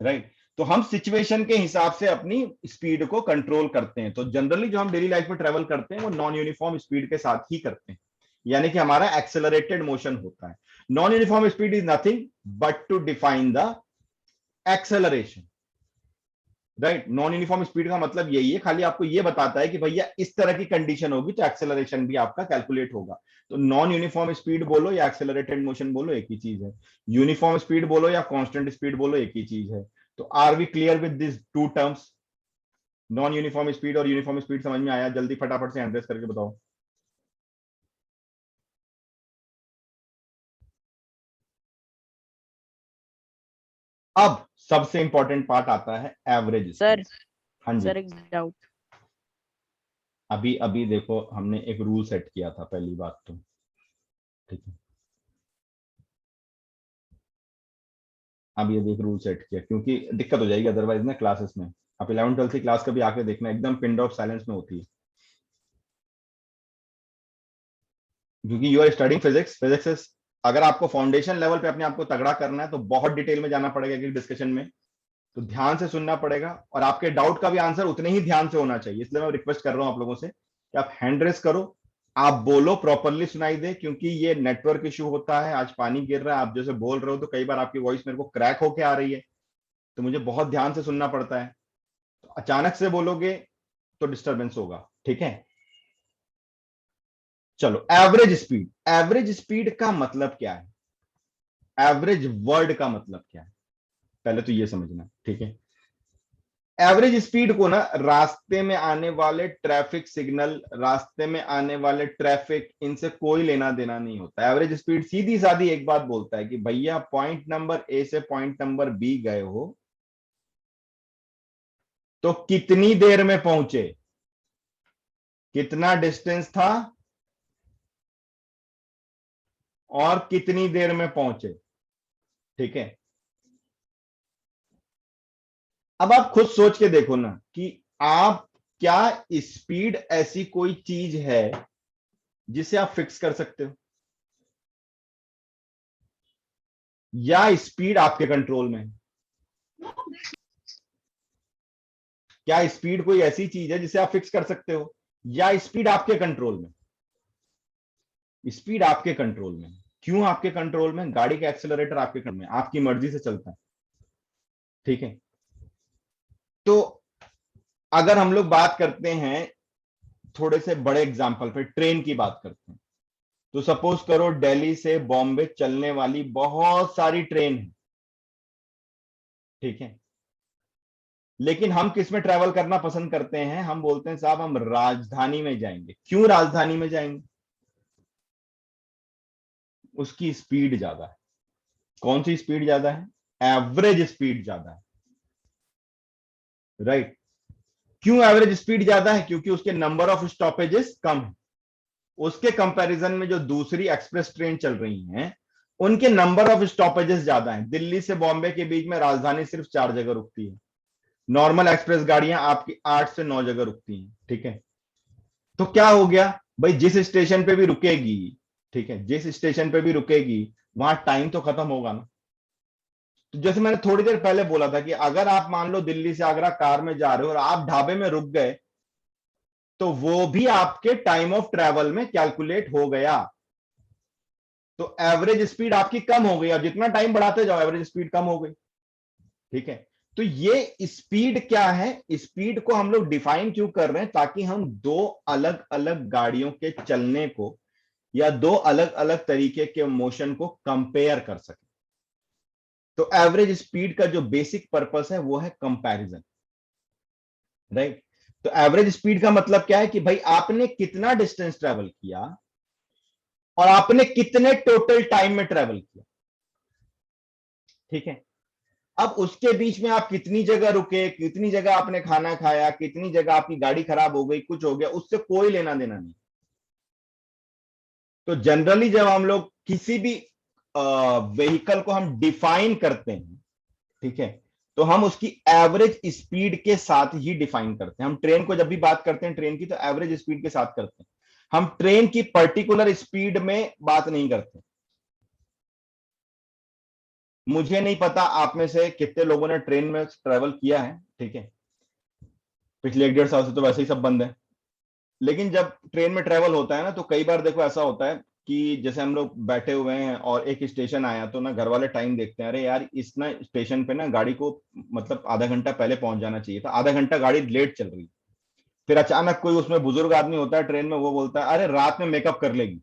राइट। तो हम सिचुएशन के हिसाब से अपनी स्पीड को कंट्रोल करते हैं। तो जनरली जो हम डेली लाइफ में ट्रेवल करते हैं वो नॉन यूनिफॉर्म स्पीड के साथ ही करते हैं, यानी कि हमारा एक्सेलरेटेड मोशन होता है। Non uniform speed is nothing but to define the acceleration, right. Non uniform speed का मतलब यही है, खाली आपको ये बताता है कि भैया इस तरह की कंडीशन होगी तो एक्सेलरेशन भी आपका कैलकुलेट होगा। तो नॉन यूनिफॉर्म स्पीड बोलो या एक्सेलरेटेड मोशन बोलो एक ही चीज है, यूनिफॉर्म स्पीड बोलो या कांस्टेंट स्पीड बोलो एक ही चीज है। तो are we clear with this two terms? Non uniform speed और यूनिफॉर्म स्पीड समझ में आया? जल्दी फटाफट से एड्रेस करके बताओ। अब सबसे इंपॉर्टेंट पार्ट आता है एवरेज सर स्पीड। हाँ जी, सर एक डाउट। अभी अभी देखो हमने एक रूल सेट किया था, पहली बात तो, ठीक है, अब ये देख रूल सेट किया क्योंकि दिक्कत हो जाएगी अदरवाइज ना क्लासेस में। आप 11th-12th की क्लास कभी आके देखना, एकदम पिन ऑफ साइलेंस में होती है, क्योंकि you are studying physics. Physics अगर आपको फाउंडेशन लेवल पे अपने आप को तगड़ा करना है तो बहुत डिटेल में जाना पड़ेगा एक डिस्कशन में, तो ध्यान से सुनना पड़ेगा, और आपके डाउट का भी आंसर उतने ही ध्यान से होना चाहिए। इसलिए मैं रिक्वेस्ट कर रहा हूं आप लोगों से कि आप हैंड रेस करो, आप बोलो, प्रॉपरली सुनाई दे, क्योंकि ये नेटवर्क इशू होता है। आज पानी गिर रहा है, आप जैसे बोल रहे हो तो कई बार आपकी वॉइस मेरे को क्रैक होके आ रही है, तो मुझे बहुत ध्यान से सुनना पड़ता है। तो अचानक से बोलोगे तो डिस्टरबेंस होगा, ठीक है। चलो एवरेज स्पीड का मतलब क्या है, एवरेज वर्ड का मतलब क्या है, पहले तो ये समझना, ठीक है। एवरेज स्पीड को ना रास्ते में आने वाले ट्रैफिक सिग्नल, रास्ते में आने वाले ट्रैफिक, इनसे कोई लेना देना नहीं होता। एवरेज स्पीड सीधी सादी एक बात बोलता है कि भैया पॉइंट नंबर ए से पॉइंट नंबर बी गए हो तो कितनी देर में पहुंचे, कितना डिस्टेंस था और कितनी देर में पहुंचे, ठीक है। अब आप खुद सोच के देखो ना कि आप, क्या स्पीड ऐसी कोई चीज है जिसे आप फिक्स कर सकते हो, या स्पीड आपके कंट्रोल में है? क्या स्पीड कोई ऐसी चीज है जिसे आप फिक्स कर सकते हो, या स्पीड आपके कंट्रोल में? स्पीड आपके कंट्रोल में। क्यों आपके कंट्रोल में? गाड़ी का एक्सेलरेटर आपके कंट्रोल में, आपकी मर्जी से चलता है, ठीक है। तो अगर हम लोग बात करते हैं थोड़े से बड़े एग्जांपल पे, ट्रेन की बात करते हैं, तो सपोज करो दिल्ली से बॉम्बे चलने वाली बहुत सारी ट्रेन है, ठीक है। लेकिन हम किस में ट्रैवल करना पसंद करते हैं? हम बोलते हैं साहब हम राजधानी में जाएंगे। क्यों राजधानी में जाएंगे? उसकी स्पीड ज्यादा है। कौन सी स्पीड ज्यादा है? एवरेज स्पीड ज्यादा है, राइट। क्यों एवरेज स्पीड ज्यादा है? क्योंकि उसके नंबर ऑफ स्टॉपेजेस कम है। उसके कंपैरिजन में जो दूसरी एक्सप्रेस ट्रेन चल रही हैं उनके नंबर ऑफ स्टॉपेजेस ज्यादा हैं। दिल्ली से बॉम्बे के बीच में राजधानी सिर्फ 4 जगह रुकती है, नॉर्मल एक्सप्रेस गाड़ियां आपकी 8 से 9 जगह रुकती हैं, ठीक है। तो क्या हो गया भाई, जिस स्टेशन पे भी रुकेगी, ठीक है, जिस स्टेशन पे भी रुकेगी वहां टाइम तो खत्म होगा ना। तो जैसे मैंने थोड़ी देर पहले बोला था कि अगर आप मान लो दिल्ली से आगरा कार में जा रहे हो और आप ढाबे में रुक गए तो वो भी आपके टाइम ऑफ ट्रैवल में कैलकुलेट हो गया। तो एवरेज स्पीड आपकी कम हो गई। अब जितना टाइम बढ़ाते जाओ एवरेज स्पीड कम हो गई, ठीक है। तो ये स्पीड क्या है? स्पीड को हम लोग डिफाइन क्यों कर रहे हैं? ताकि हम दो अलग अलग गाड़ियों के चलने को या दो अलग अलग तरीके के मोशन को कंपेयर कर सके। तो एवरेज स्पीड का जो बेसिक पर्पस है वो है कंपैरिजन, राइट। तो एवरेज स्पीड का मतलब क्या है कि भाई आपने कितना डिस्टेंस ट्रेवल किया और आपने कितने टोटल टाइम में ट्रेवल किया, ठीक है। अब उसके बीच में आप कितनी जगह रुके, कितनी जगह आपने खाना खाया, कितनी जगह आपकी गाड़ी खराब हो गई, कुछ हो गया, उससे कोई लेना देना नहीं। तो जनरली जब हम लोग किसी भी व्हीकल को हम डिफाइन करते हैं, ठीक है, तो हम उसकी एवरेज स्पीड के साथ ही डिफाइन करते हैं। हम ट्रेन को जब भी बात करते हैं ट्रेन की, तो एवरेज स्पीड के साथ करते हैं। हम ट्रेन की पर्टिकुलर स्पीड में बात नहीं करते। मुझे नहीं पता आप में से कितने लोगों ने ट्रेन में ट्रेवल किया है, ठीक है। पिछले 1-1.5 साल से तो वैसे ही सब बंद है। लेकिन जब ट्रेन में ट्रेवल होता है ना, तो कई बार देखो ऐसा होता है कि जैसे हम लोग बैठे हुए हैं और एक स्टेशन आया, तो ना घर वाले टाइम देखते हैं, अरे यार इस ना स्टेशन पे ना गाड़ी को मतलब आधा घंटा पहले पहुंच जाना चाहिए था, आधा घंटा गाड़ी लेट चल रही। फिर अचानक कोई उसमें बुजुर्ग आदमी होता है ट्रेन में, वो बोलता है अरे रात में मेकअप कर लेगी।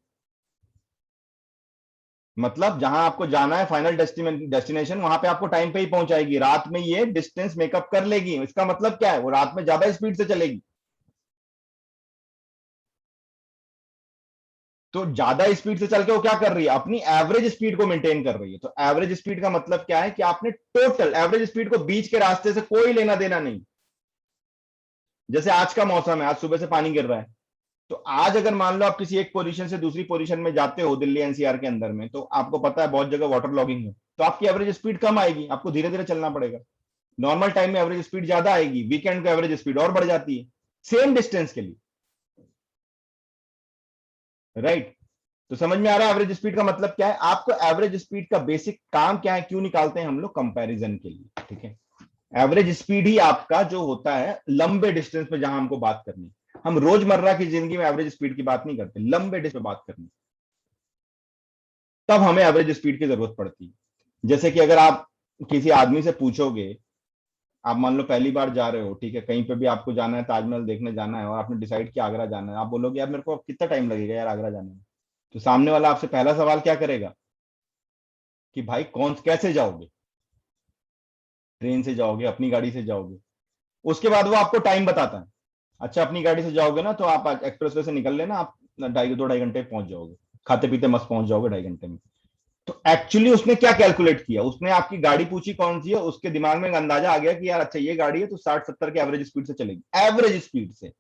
मतलब जहां आपको जाना है फाइनल डेस्टिनेशन, वहां पे आपको टाइम पे ही पहुंचाएगी, रात में ये डिस्टेंस मेकअप कर लेगी। इसका मतलब क्या है? वो रात में ज्यादा स्पीड से चलेगी। तो ज्यादा स्पीड से चल के वो क्या कर रही है? अपनी एवरेज स्पीड को मेंटेन कर रही है। तो एवरेज स्पीड का मतलब क्या है कि आपने टोटल एवरेज स्पीड को बीच के रास्ते से कोई लेना देना नहीं। जैसे आज का मौसम है, आज सुबह से पानी गिर रहा है, तो आज अगर मान लो आप किसी एक पोजीशन से दूसरी पोजीशन में जाते हो दिल्ली एनसीआर के अंदर में, तो आपको पता है बहुत जगह वाटर लॉगिंग है, तो आपकी एवरेज स्पीड कम आएगी, आपको धीरे धीरे चलना पड़ेगा। नॉर्मल टाइम में एवरेज स्पीड ज्यादा आएगी, वीकेंड को एवरेज स्पीड और बढ़ जाती है सेम डिस्टेंस के लिए, राइट। तो समझ में आ रहा है एवरेज स्पीड का मतलब क्या है? आपको एवरेज स्पीड का बेसिक काम क्या है, क्यों निकालते हैं हम लोग? कंपैरिजन के लिए, ठीक है। एवरेज स्पीड ही आपका जो होता है लंबे डिस्टेंस पे जहां हमको बात करनी, हम रोजमर्रा की जिंदगी में एवरेज स्पीड की बात नहीं करते, लंबे डिस्टेंस पे बात करनी, तब हमें एवरेज स्पीड की जरूरत पड़ती है। जैसे कि अगर आप किसी आदमी से पूछोगे, आप मान लो पहली बार जा रहे हो, ठीक है, कहीं पे भी आपको जाना है, ताजमहल देखने जाना है और आपने डिसाइड किया आगरा जाना है, आप बोलोगे यार मेरे को कितना टाइम लगेगा यार आगरा जाने में, तो सामने वाला आपसे पहला सवाल क्या करेगा कि भाई कैसे जाओगे, ट्रेन से जाओगे, अपनी गाड़ी से जाओगे। उसके बाद वो आपको टाइम बताता है, अच्छा अपनी गाड़ी से जाओगे ना तो आप एक्सप्रेसवे से निकल लेना, आप 2.5 घंटे पहुंच जाओगे, खाते पीते मस्त पहुंच जाओगे 2.5 घंटे में। तो एक्चुअली उसने क्या कैलकुलेट किया, उसने आपकी गाड़ी पूछी कौन सी है, उसके दिमाग में एक अंदाजा आ गया कि यार अच्छा ये गाड़ी है तो 60-70 के एवरेज स्पीड से चलेगी, एवरेज स्पीड से,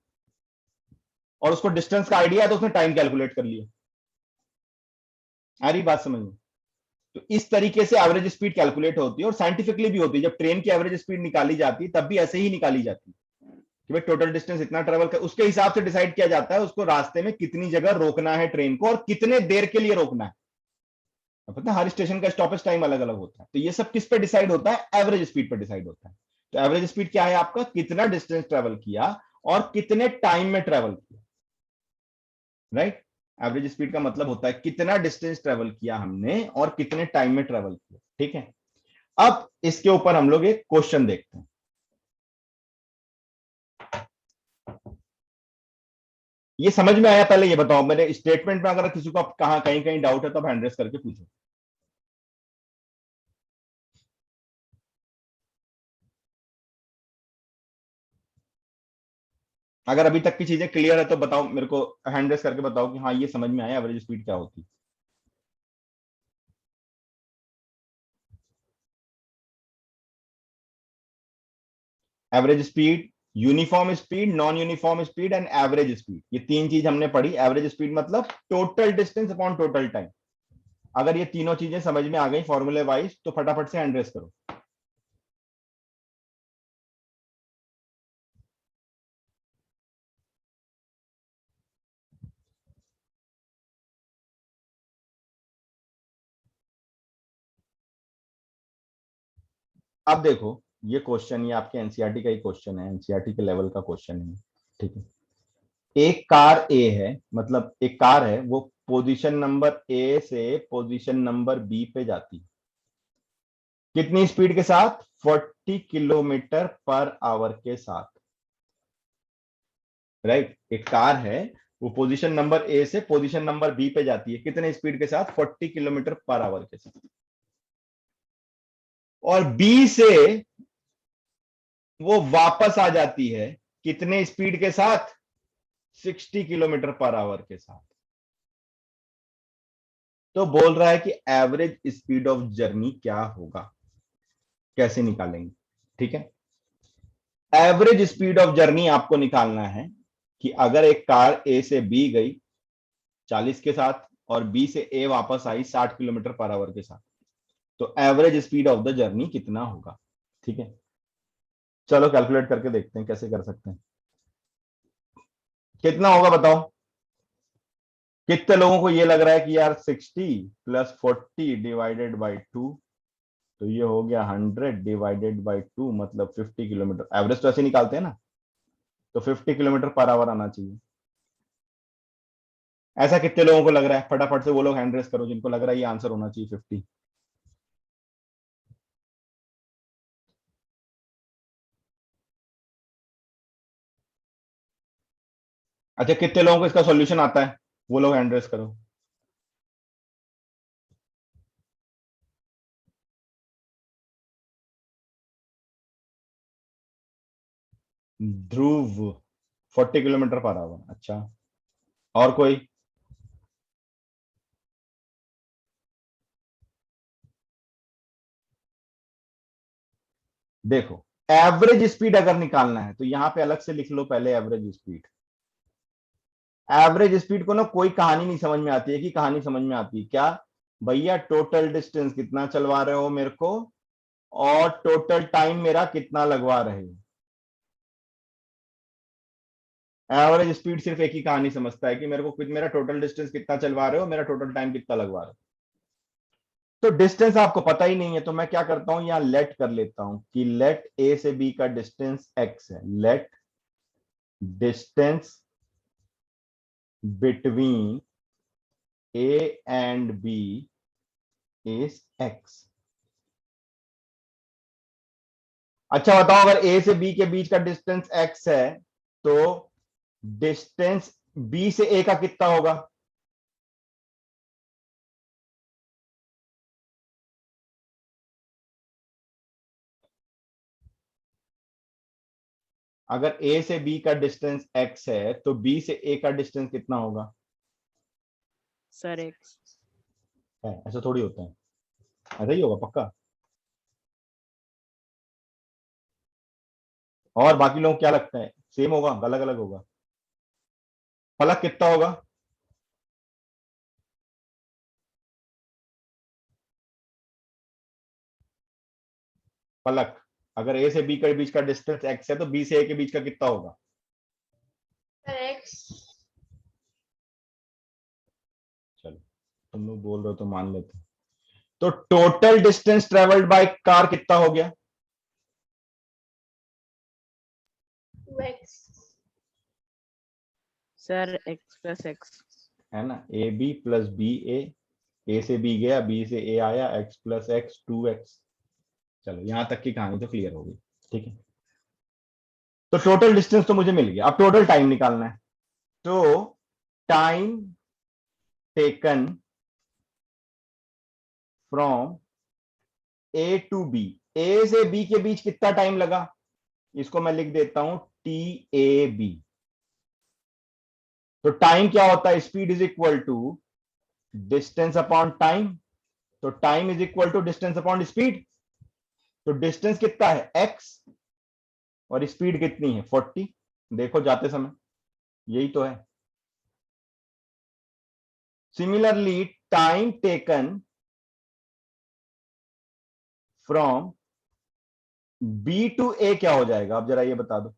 और उसको डिस्टेंस का आइडिया है तो उसने टाइम कैलकुलेट कर लिया। आ रही बात समझ में? तो इस तरीके से एवरेज स्पीड कैलकुलेट होती है और साइंटिफिकली भी होती है। जब ट्रेन की एवरेज स्पीड निकाली जाती है तब भी ऐसे ही निकाली जाती है कि भाई टोटल डिस्टेंस इतना ट्रेवल कर, उसके हिसाब से डिसाइड किया जाता है उसको रास्ते में कितनी जगह रोकना है ट्रेन को और कितने देर के लिए रोकना है। पता है हर स्टेशन का स्टॉपेज टाइम अलग अलग होता है, तो ये सब किस पे डिसाइड होता है, एवरेज स्पीड पे डिसाइड होता है। तो एवरेज स्पीड क्या है आपका, कितना डिस्टेंस ट्रेवल किया और कितने टाइम में ट्रेवल किया, राइट। एवरेज स्पीड का मतलब होता है कितना डिस्टेंस ट्रेवल किया हमने और कितने टाइम में ट्रेवल किया, ठीक है। अब इसके ऊपर हम लोग एक क्वेश्चन देखते हैं। ये समझ में आया? पहले ये बताओ मेरे स्टेटमेंट में अगर किसी को कहां कहीं कहीं डाउट है तो आप हैंड रेस करके पूछो। अगर अभी तक की चीजें क्लियर है तो बताओ मेरे को, हैंड रेस करके बताओ कि हाँ ये समझ में आया एवरेज स्पीड क्या होती है। Average speed, uniform speed, non uniform speed and average speed, ये तीन चीज हमने पढ़ी। एवरेज स्पीड मतलब total distance upon total time. अगर ये तीनों चीजें समझ में आ गई फॉर्मूले वाइज तो फटाफट से हैंड रेस करो। अब देखो ये क्वेश्चन, ये आपके एनसीईआरटी का ही क्वेश्चन है, एनसीईआरटी के लेवल का क्वेश्चन है, ठीक है। एक कार ए है, मतलब एक कार है, वो पोजीशन नंबर ए से पोजीशन नंबर बी पे जाती है, कितनी स्पीड के साथ, 40 किलोमीटर पर आवर के साथ, राइट। एक कार है वो पोजीशन नंबर ए से पोजीशन नंबर बी पे जाती है, कितने स्पीड के साथ, 40 किलोमीटर पर आवर के साथ, और बी से वो वापस आ जाती है कितने स्पीड के साथ, 60 किलोमीटर पर आवर के साथ। तो बोल रहा है कि एवरेज स्पीड ऑफ जर्नी क्या होगा, कैसे निकालेंगे, ठीक है। एवरेज स्पीड ऑफ जर्नी आपको निकालना है कि अगर एक कार ए से बी गई 40 के साथ और बी से ए वापस आई 60 किलोमीटर पर आवर के साथ, तो average speed of the journey कितना होगा, ठीक है। चलो कैलकुलेट करके देखते हैं कैसे कर सकते हैं। कितना होगा बताओ, कितने लोगों को ये लग रहा है कि यार 60 + 40 डिवाइडेड बाई 2, तो ये हो गया 100 डिवाइडेड बाई 2 मतलब 50 किलोमीटर। एवरेज तो ऐसे निकालते हैं ना, तो 50 किलोमीटर पर आवर आना चाहिए। ऐसा कितने लोगों को लग रहा है, फटाफट से वो लोग हैंड रेस करो जिनको लग रहा है ये आंसर होना चाहिए 50। अच्छा कितने लोगों को इसका सॉल्यूशन आता है, वो लोग हैंड रेस करो। ध्रुव 40 किलोमीटर पर आवर, अच्छा और कोई, देखो एवरेज स्पीड अगर निकालना है तो यहां पे अलग से लिख लो पहले एवरेज स्पीड। एवरेज स्पीड को ना कोई कहानी नहीं समझ में आती है, कि कहानी समझ में आती है क्या, भैया टोटल डिस्टेंस कितना चलवा रहे हो मेरे को और टोटल टाइम मेरा कितना लगवा रहे हो। एवरेज स्पीड सिर्फ एक ही कहानी समझता है कि मेरे को मेरा टोटल डिस्टेंस कितना चलवा रहे हो, मेरा टोटल टाइम कितना लगवा रहे हो। तो डिस्टेंस आपको पता ही नहीं है, तो मैं क्या करता हूं यहां लेट कर लेता हूं कि लेट ए से बी का डिस्टेंस x है, let distance between A and B is x। अच्छा बताओ, अगर ए से बी के बीच का डिस्टेंस x है तो डिस्टेंस b से a का कितना होगा? अगर a से b का डिस्टेंस x है तो b से a का डिस्टेंस कितना होगा? Sir x. ऐसा थोड़ी होता है, ऐसा ही होगा पक्का। और बाकी लोग क्या लगता है, सेम होगा अलग अलग होगा? फलक कितना होगा? फलक, अगर ए से बी के बीच का डिस्टेंस x है तो बी से ए के बीच का कितना होगा? Sir x. चलो तुम लोग बोल रहे हो तो मान लेते हैं। तो total distance travelled by car कितना हो गया? 2x। Sir x plus x. है ना, ए बी प्लस बी ए से बी गया, बी से ए आया, x प्लस एक्स 2x। चलो यहां तक की कहानी तो क्लियर होगी, ठीक है। तो टोटल डिस्टेंस तो मुझे मिल गया, अब टोटल टाइम निकालना है। तो time taken from A to B, A से बी के बीच कितना टाइम लगा, इसको मैं लिख देता हूं टी ए बी। तो टाइम क्या होता है, speed is equal to distance upon time. तो time is equal to distance upon speed. तो डिस्टेंस कितना है x और स्पीड कितनी है 40। देखो जाते समय, यही तो है। Similarly time taken from B to A क्या हो जाएगा, अब जरा ये बता दो,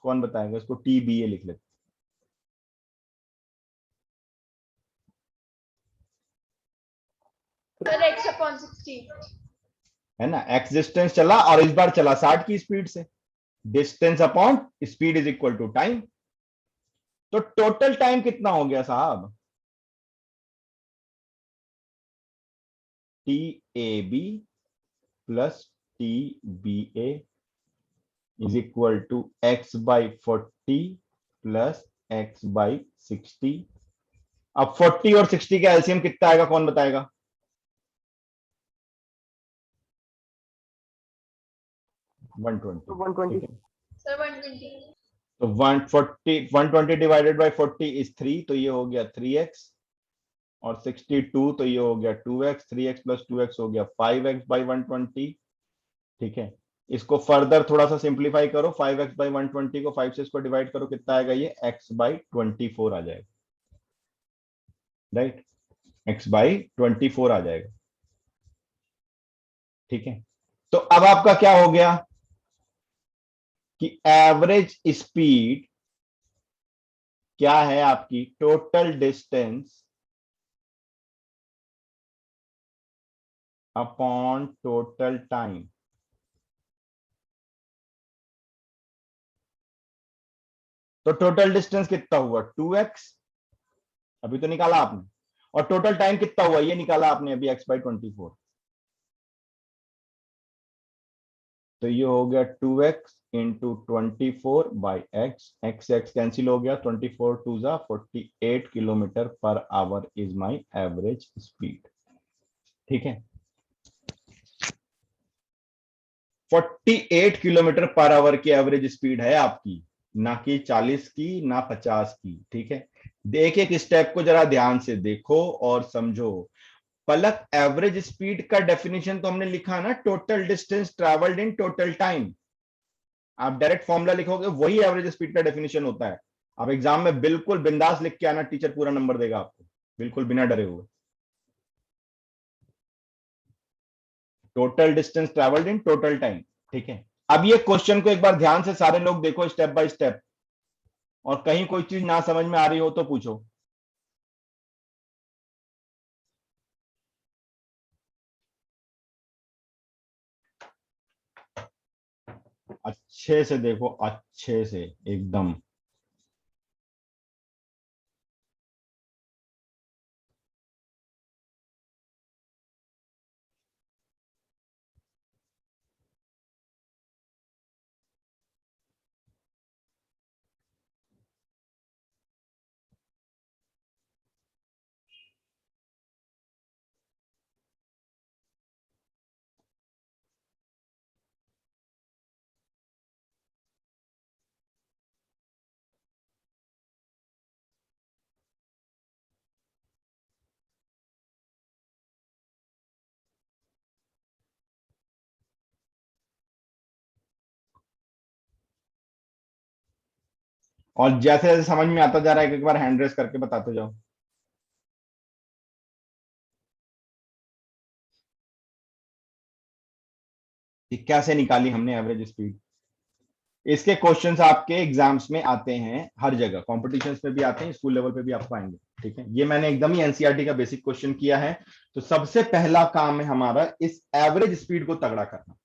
कौन बताएगा इसको? टी बी ए लिख लेते। Sir x upon 60। है ना, एक्स डिस्टेंस चला और इस बार चला 60 की स्पीड से। Distance upon speed is equal to time. तो टोटल टाइम कितना हो गया साहब? T A B plus T B A is equal to x by 40 plus x by 60। अब 40 और 60 का एलसीएम कितना आएगा, कौन बताएगा? 120। तो 120। ठीक है, सर 120। तो 120 डिवाइडेड बाई 40 इज 3, तो ये हो गया 3x। और 62 तो ये हो गया 2x, 3x प्लस 2x हो गया 5x बाई 120। ठीक है, इसको फर्दर थोड़ा सा सिंप्लीफाई करो, 5x बाई 120 को 5 से इसको डिवाइड करो, कितना आएगा ये x बाई 24 आ जाएगा। राइट, x बाई 24 आ जाएगा। ठीक है, तो अब आपका क्या हो गया कि एवरेज स्पीड क्या है आपकी, total distance upon total time. तो टोटल डिस्टेंस कितना हुआ 2x, अभी तो निकाला आपने, और टोटल टाइम कितना हुआ ये निकाला आपने अभी x बाई 24। तो ये हो गया 2x into 24 by x cancel हो गया, 24 टू जा 48 kilometre per hour is my average speed. ठीक है, 48 किलोमीटर पर आवर की एवरेज स्पीड है आपकी, ना कि 40 की ना 50 की। ठीक है, एक एक स्टेप को जरा ध्यान से देखो और समझो। पलक, एवरेज स्पीड का डेफिनेशन तो हमने लिखा ना, total distance travelled in total time. आप डायरेक्ट फॉर्मूला लिखोगे वही एवरेज स्पीड का डेफिनेशन होता है। आप एग्जाम में बिल्कुल बिंदास लिख के आना, टीचर पूरा नंबर देगा आपको, बिल्कुल बिना डरे हुए। Total distance travelled in total time. ठीक है, अब ये क्वेश्चन को एक बार ध्यान से सारे लोग देखो स्टेप बाय स्टेप, और कहीं कोई चीज ना समझ में आ रही हो तो पूछो। अच्छे से देखो, अच्छे से एकदम। और जैसे जैसे समझ में आता जा रहा है एक बार हैंड रेस करके बताते जाओ। कि कैसे निकाली हमने एवरेज स्पीड। इसके क्वेश्चंस आपके एग्जाम्स में आते हैं हर जगह, कॉम्पिटिशन्स में भी आते हैं, स्कूल लेवल पे भी आपको आएंगे। ठीक है, ये मैंने एकदम ही एनसीईआरटी का बेसिक क्वेश्चन किया है। तो सबसे पहला काम है हमारा इस एवरेज स्पीड को तगड़ा करना,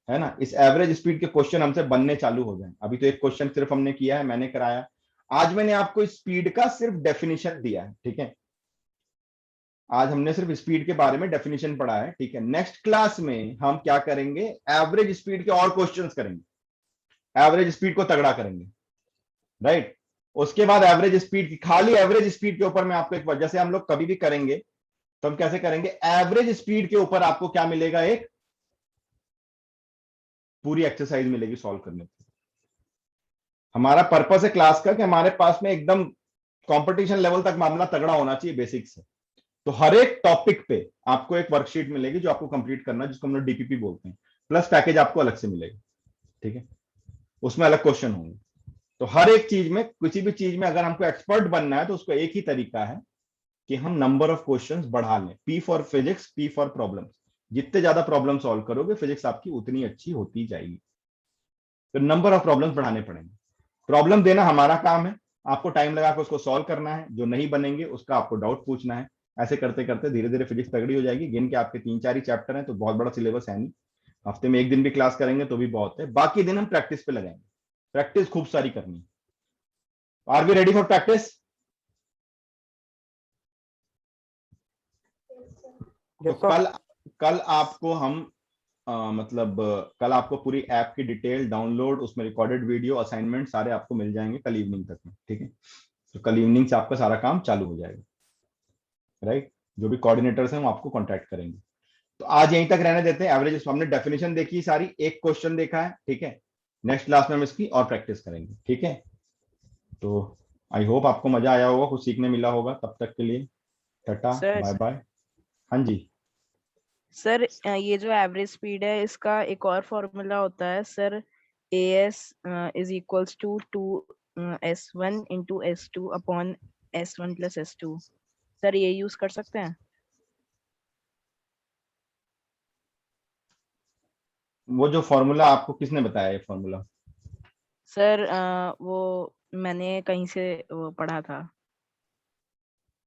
है ना। इस एवरेज स्पीड के क्वेश्चन हमसे बनने चालू हो जाए। अभी तो एक क्वेश्चन सिर्फ हमने किया है, मैंने कराया। आज मैंने आपको स्पीड का सिर्फ डेफिनेशन दिया है, ठीक है। आज हमने सिर्फ स्पीड के बारे में डेफिनेशन पढ़ा है, ठीक है। नेक्स्ट क्लास में हम क्या करेंगे, एवरेज स्पीड के और क्वेश्चंस करेंगे, एवरेज स्पीड को तगड़ा करेंगे, राइट। उसके बाद एवरेज स्पीड की, खाली एवरेज स्पीड के ऊपर मैं आपको एक बार, जैसे हम लोग कभी भी करेंगे तो हम कैसे करेंगे, एवरेज स्पीड के ऊपर आपको क्या मिलेगा, एक पूरी एक्सरसाइज मिलेगी सॉल्व करने की। हमारा पर्पस है क्लास का कि हमारे पास में एकदम कंपटीशन लेवल तक मामला तगड़ा होना चाहिए बेसिक से। तो हर एक टॉपिक पे आपको एक वर्कशीट मिलेगी जो आपको कंप्लीट करना है, जिसको हम लोग डीपीपी बोलते हैं, प्लस पैकेज आपको अलग से मिलेगा, ठीक है। उसमें अलग क्वेश्चन होंगे। तो हर एक चीज में, किसी भी चीज में अगर हमको एक्सपर्ट बनना है तो उसको एक ही तरीका है कि हम नंबर ऑफ क्वेश्चंस बढ़ा लें। P for physics, P for problem. जितने ज्यादा प्रॉब्लम सॉल्व करोगे फिजिक्स आपकी उतनी अच्छी होती जाएगी। तो नंबर ऑफ प्रॉब्लम्स बढ़ाने पड़ेंगे। प्रॉब्लम देना हमारा काम है, आपको टाइम लगा कर उसको सॉल्व करना है। जो नहीं बनेंगे उसका आपको डाउट पूछना है। ऐसे करते करते धीरे धीरे फिजिक्स तगड़ी हो जाएगी। गिन के आपके 3-4 ही चैप्टर हैं, तो बहुत बड़ा सिलेबस है नहीं। हफ्ते में एक दिन भी क्लास करेंगे तो भी बहुत है, बाकी दिन हम प्रैक्टिस पे लगाएंगे। प्रैक्टिस खूब सारी करनी है। Are we ready for practice? तो कल आपको हम मतलब कल आपको पूरी ऐप की डिटेल डाउनलोड, उसमें रिकॉर्डेड वीडियो, असाइनमेंट सारे आपको मिल जाएंगे कल इवनिंग तक में, ठीक है। तो कल इवनिंग से आपका सारा काम चालू हो जाएगा, राइट। जो भी कोऑर्डिनेटर्स हैं वो आपको कांटेक्ट करेंगे। तो आज यहीं तक रहने देते हैं। एवरेज हमने डेफिनेशन देखी सारी, एक क्वेश्चन देखा है, ठीक है। नेक्स्ट क्लास में हम इसकी और प्रैक्टिस करेंगे, ठीक है। तो आई होप आपको मजा आया होगा, कुछ सीखने मिला होगा। तब तक के लिए टाटा सर बाय बाय। हाँ जी सर ये जो एवरेज स्पीड है इसका एक और फॉर्मूला होता है sir, AS is equals to 2S1 into S2 upon S1 plus S2। Sir ये यूज कर सकते हैं? वो जो फॉर्मूला आपको किसने बताया, ये फॉर्मूला? सर वो मैंने कहीं से वो पढ़ा था।